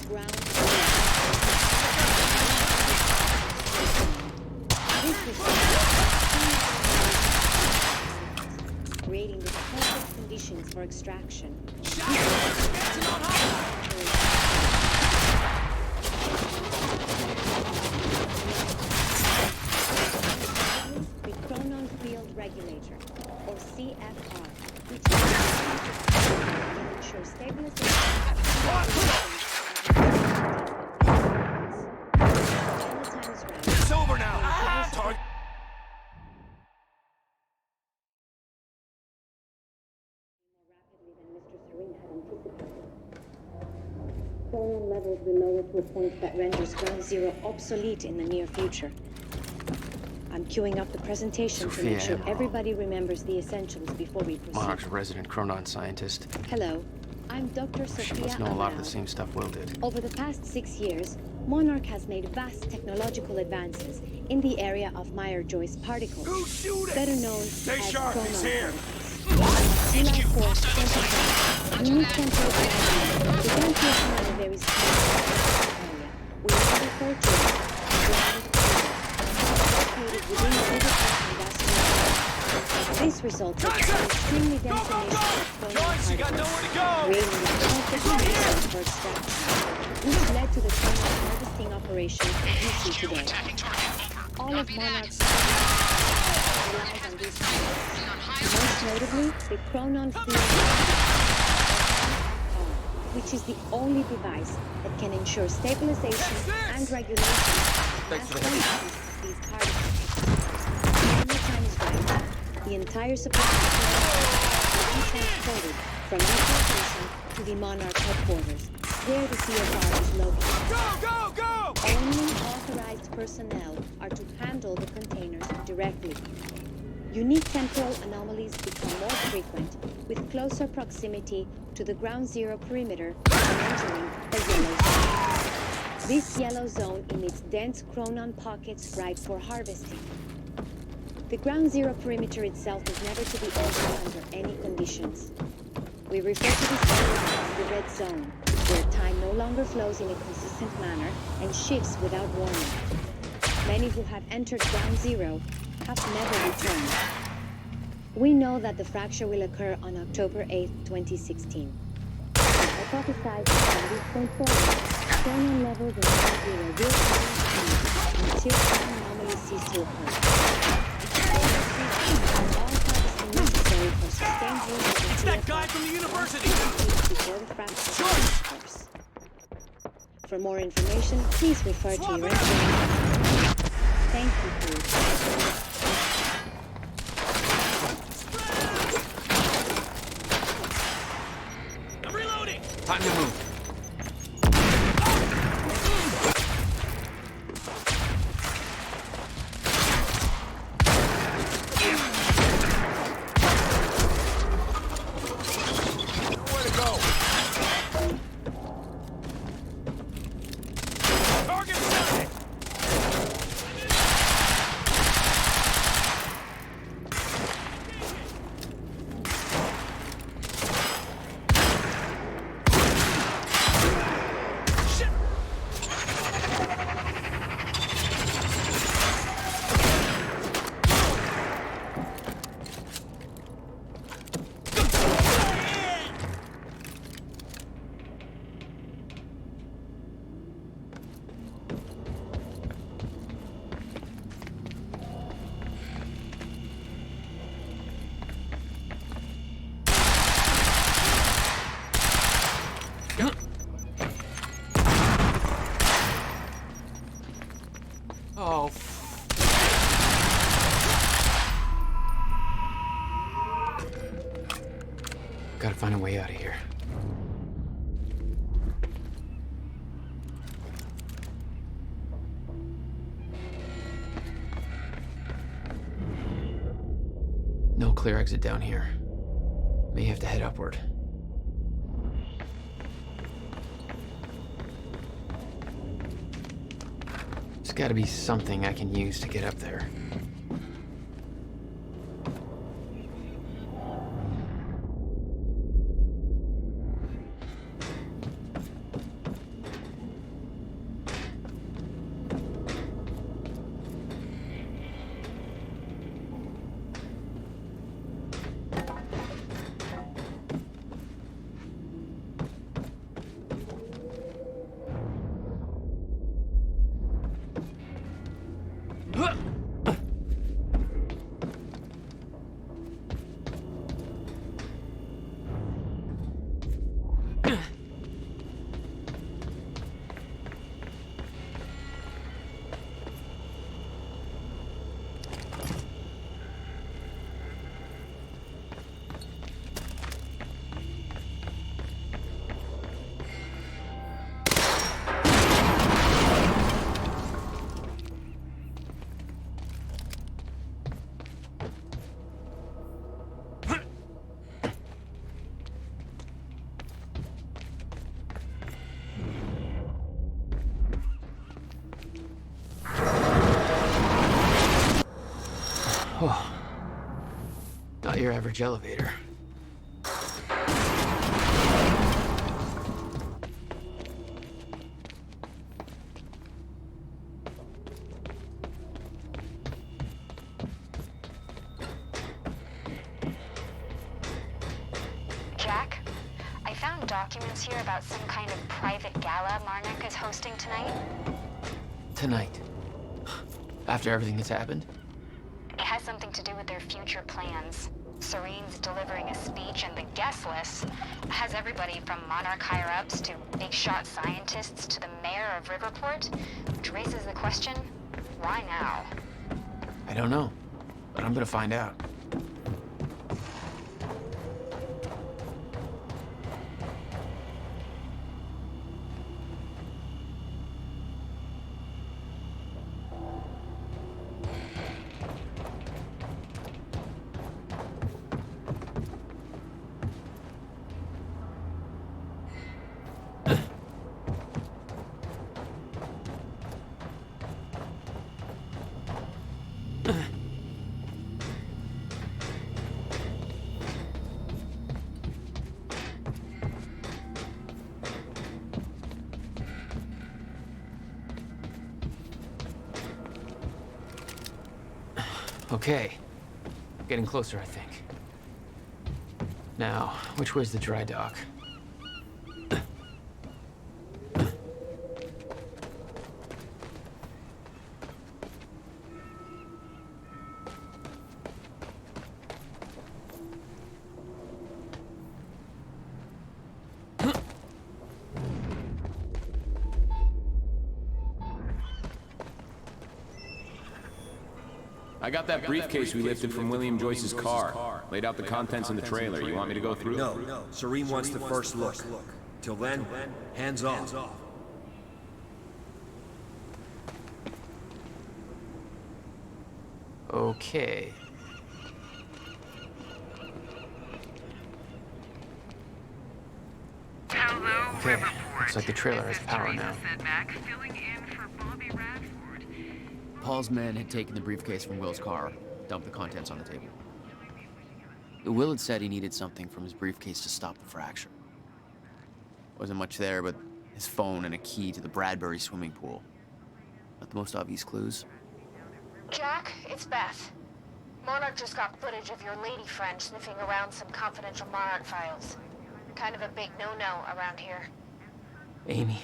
Creating the perfect conditions for extraction. The chronon field regulator, or CFR, which ensures stabilization. chronon levels will lower to a point that renders Ground Zero obsolete in the near future. I'm queuing up the presentation to Sophia make sure Emerald. everybody remembers the essentials before we proceed. Monarch's resident chronon scientist. Hello, I'm Dr. She Sophia must know a lot of the Emerald. same stuff Will did. Over the past 6 years, Monarch has made vast technological advances in the area of Meyer-Joyce particles, better known as sharp, chronon he's here. particles. July 4th, 2010, unique temporal gravity began to occur in a very small area. We now refer to it as ground zero, located within the Riverside industrial area. This resulted in an extremely dense emission of chronon particles, creating the perfect conditions for extraction. This led to the chronon harvesting operation you see today. All of Monarch's relies on these particles. Most notably, the chronon field, which is the only device that can ensure stabilization and regulation of these particles. When the time is right, the entire supply will be transported from this location to the Monarch headquarters, where the CSR is located. Go! Only authorized personnel are to handle the containers directly. Unique temporal anomalies become more frequent with closer proximity to the Ground Zero perimeter and entering the yellow zone. This yellow zone emits dense chronon pockets ripe for harvesting. The Ground Zero perimeter itself is never to be entered under any conditions. We refer to this area as the red zone, where time no longer flows in a consistent manner and shifts without warning. Many who have entered Ground Zero have never returned. We know that the fracture will occur on October 8, 2016. We hypothesize that from this point forward, chronon levels in Ground Zero will continue until some anomalies cease to occur. All harvesting necessary for sustained use of It's that guy from the university! before the fracture occurs. For more information, please refer to your information. Thank you, please. I'm reloading! Time to move. Where to go? Target sighted! Oh, gotta find a way out of here. No clear exit down here. May have to head upward. There's gotta be something I can use to get up there. Oh. Not your average elevator. Jack, I found documents here about some kind of private gala Marnik is hosting tonight. Tonight. After everything that's happened? It has something to do with their future plans. Serene's delivering a speech, and the guest list has everybody from Monarch higher-ups to big-shot scientists to the mayor of Riverport, which raises the question, why now? I don't know, but I'm gonna find out. Okay. Getting closer, I think. Now, which way's the dry dock? I got that briefcase we lifted from William Joyce's car. Laid out the contents in the trailer. You want me to go through? No. Serene wants the first look. Till then, hands off. Okay. Okay, looks like the trailer has power now. Paul's men had taken the briefcase from Will's car, dumped the contents on the table. Will had said he needed something from his briefcase to stop the fracture. Wasn't much there, but his phone and a key to the Bradbury swimming pool. Not the most obvious clues. Jack, it's Beth. Monarch just got footage of your lady friend sniffing around some confidential Monarch files. Kind of a big no-no around here. Amy,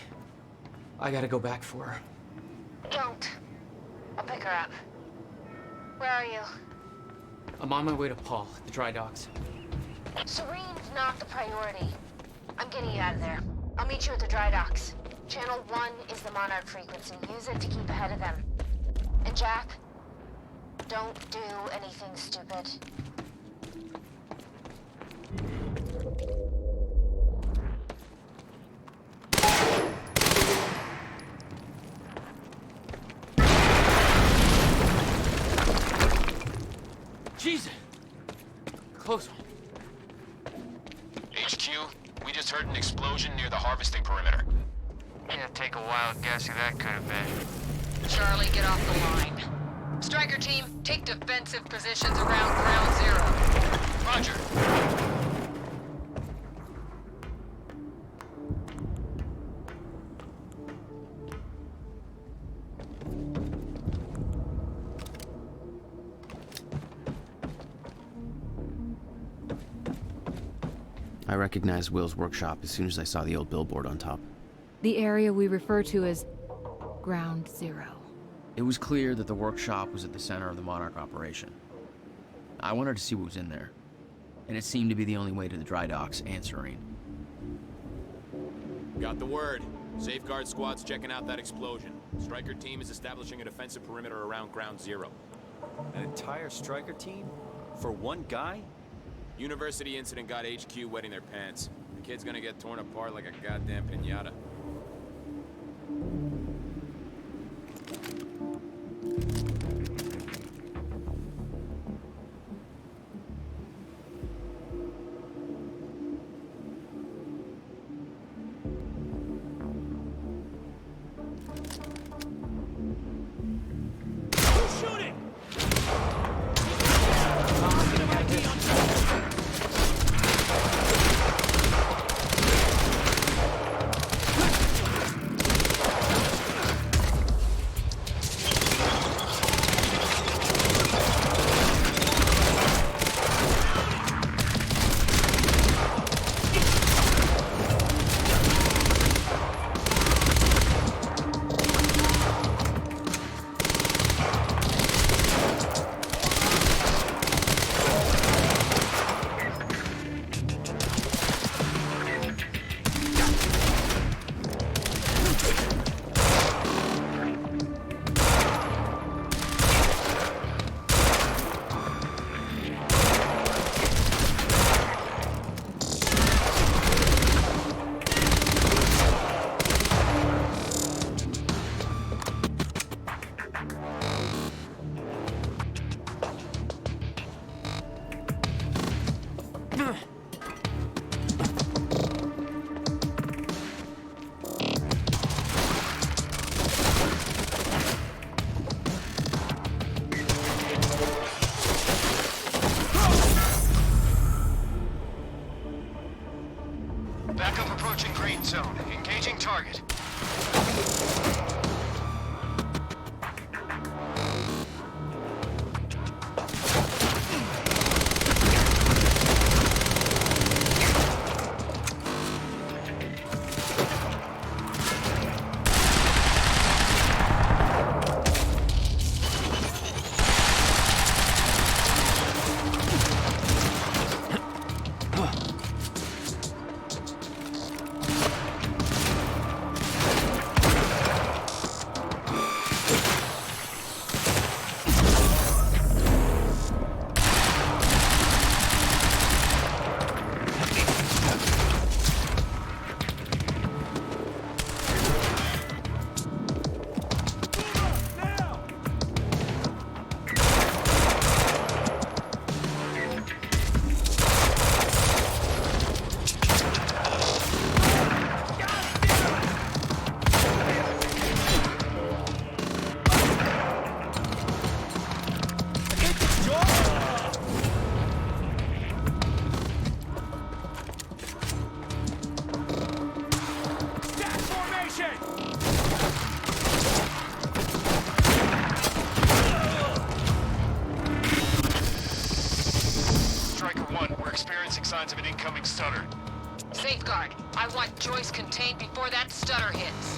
I gotta go back for her. Don't. I'll pick her up. Where are you? I'm on my way to Paul at the dry docks. Serene's not the priority. I'm getting you out of there. I'll meet you at the dry docks. Channel 1 is the Monarch frequency. Use it to keep ahead of them. And Jack, don't do anything stupid. Jesus! Close one. HQ, we just heard an explosion near the harvesting perimeter. Yeah, take a wild guess who that could have been. Charlie, get off the line. Striker team, take defensive positions around ground zero. Roger. I recognized Will's workshop as soon as I saw the old billboard on top. The area we refer to as Ground Zero. It was clear that the workshop was at the center of the Monarch operation. I wanted to see what was in there, and it seemed to be the only way to the dry docks and Serene. Got the word. Safeguard squad's checking out that explosion. Striker team is establishing a defensive perimeter around Ground Zero. An entire striker team? For one guy? University incident got HQ wetting their pants. The kid's gonna get torn apart like a goddamn piñata. Who's shooting? signs of an incoming stutter. Safeguard. I want Joyce contained before that stutter hits.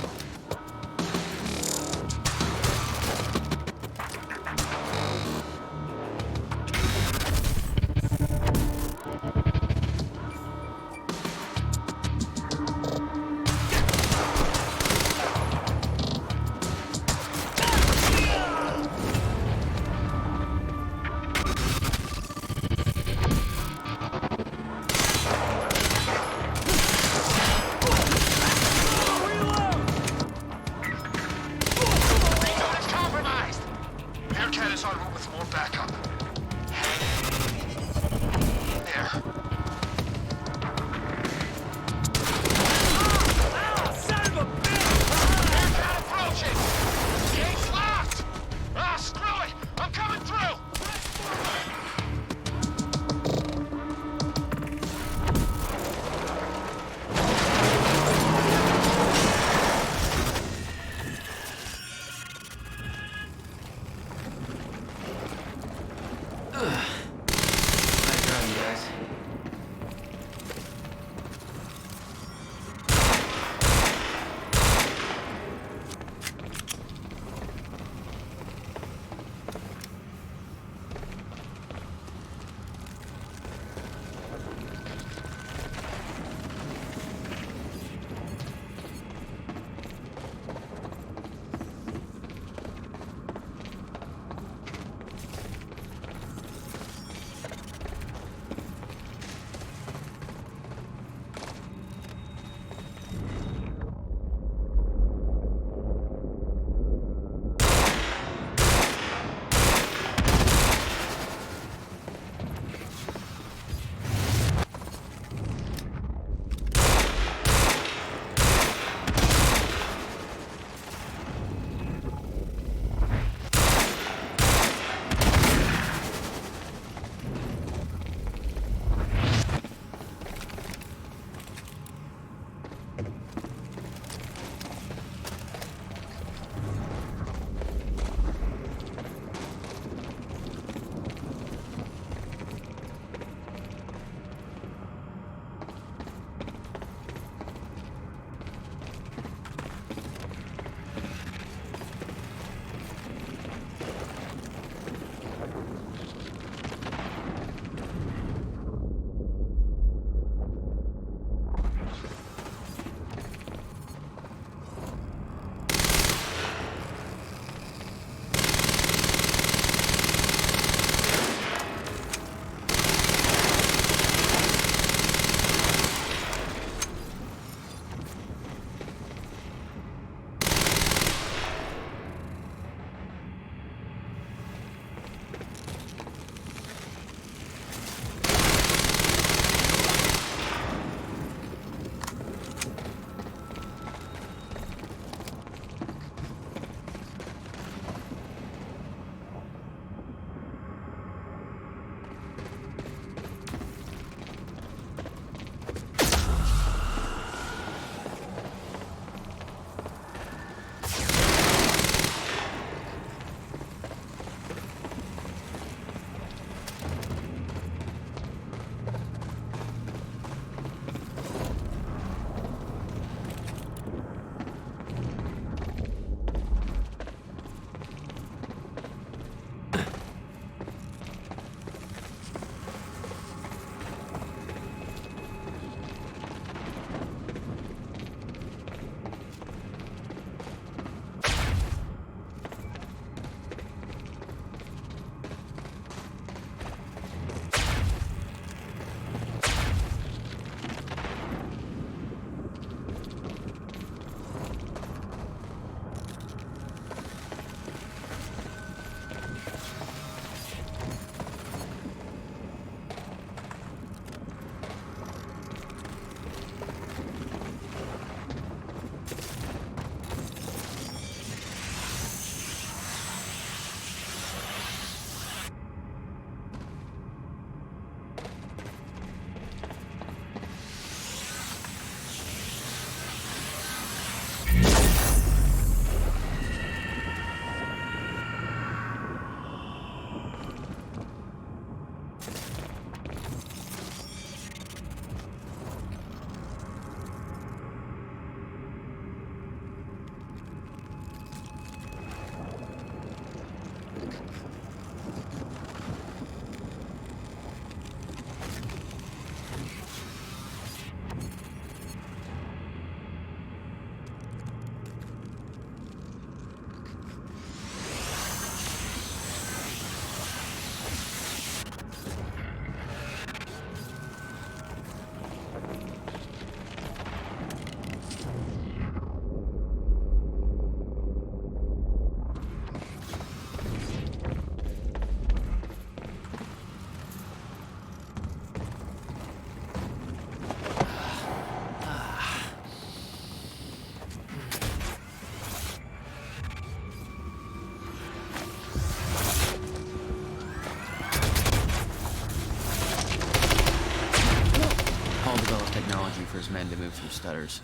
stutters.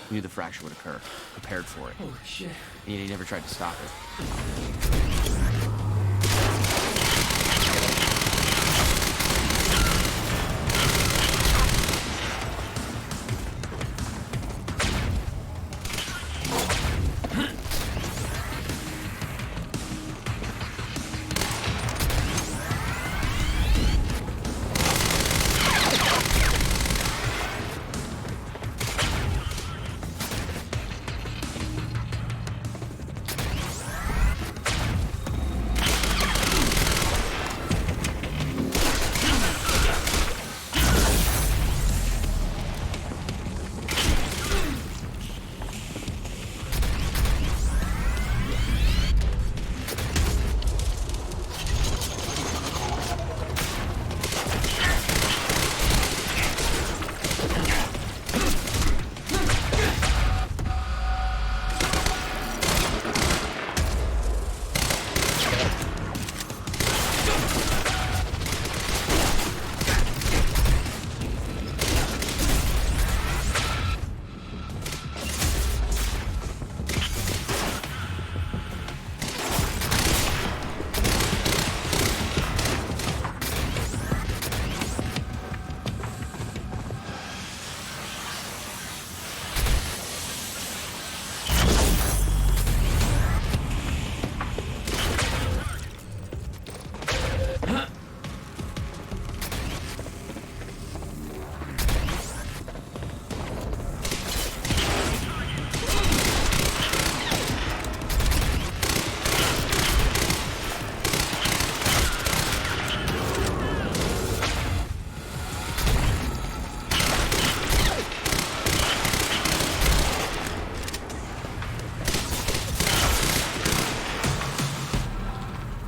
He knew the fracture would occur, prepared for it. Holy shit. And yet he never tried to stop it.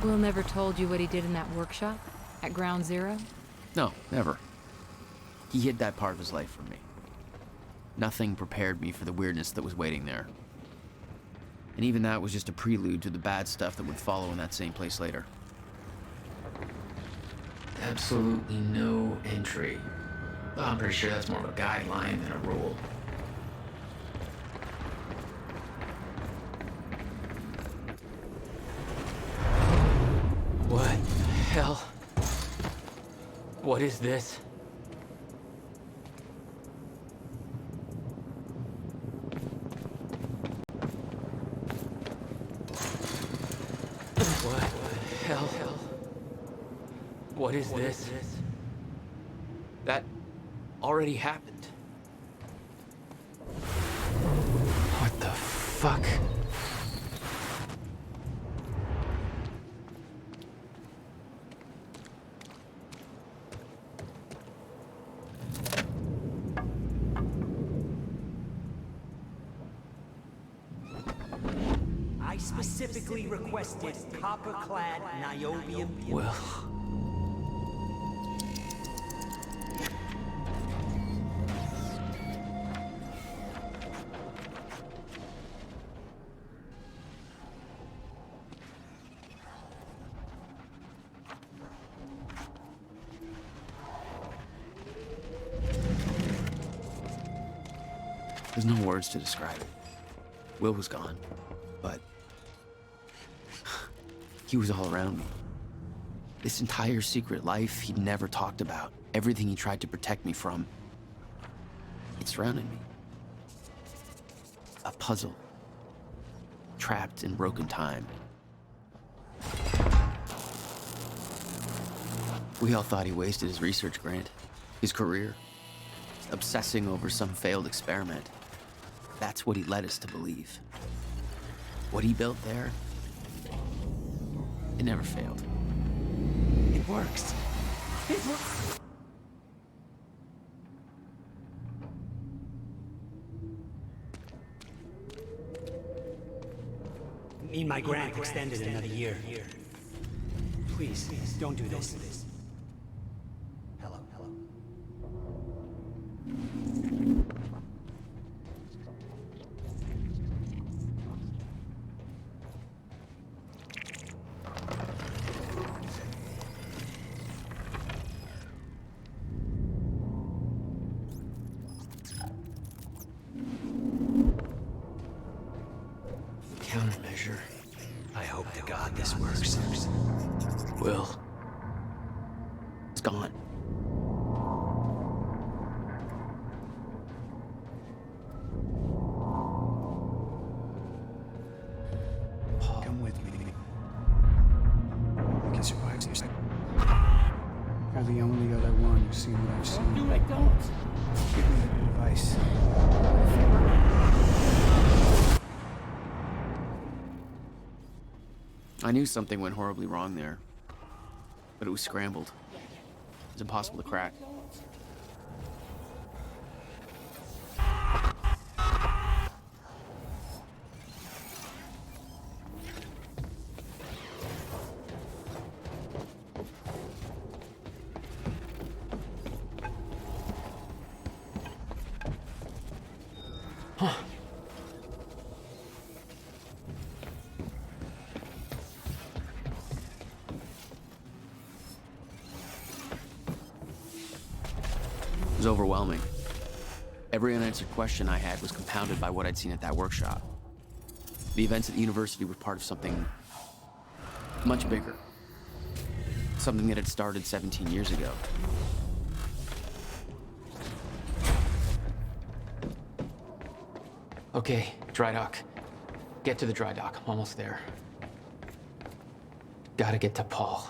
Will never told you what he did in that workshop at Ground Zero? No, never. He hid that part of his life from me. Nothing prepared me for the weirdness that was waiting there. And even that was just a prelude to the bad stuff that would follow in that same place later. Absolutely no entry. Well, I'm pretty sure that's more of a guideline than a rule. What the hell? What is this? What the hell? What is this? That already happened. What the fuck? I specifically requested copper-clad niobium. Well. There's no words to describe it. Will was gone, but he was all around me. This entire secret life he'd never talked about, everything he tried to protect me from, it surrounded me. A puzzle, trapped in broken time. We all thought he wasted his research grant, his career, obsessing over some failed experiment. That's what he led us to believe. What he built there, it never failed. It works. It works. Need my grant extended another year. Please, don't do this. Hello. countermeasure. I hope to God this works. Will. It's gone. Come with me. I can survive this. You're the only other one who's seen what I've seen. Do it, don't. Give me advice. I knew something went horribly wrong there, but it was scrambled. It was impossible to crack. It was overwhelming. Every unanswered question I had was compounded by what I'd seen at that workshop. The events at the university were part of something much bigger. Something that had started 17 years ago. Okay, dry dock. Get to the dry dock. I'm almost there. Gotta get to Paul.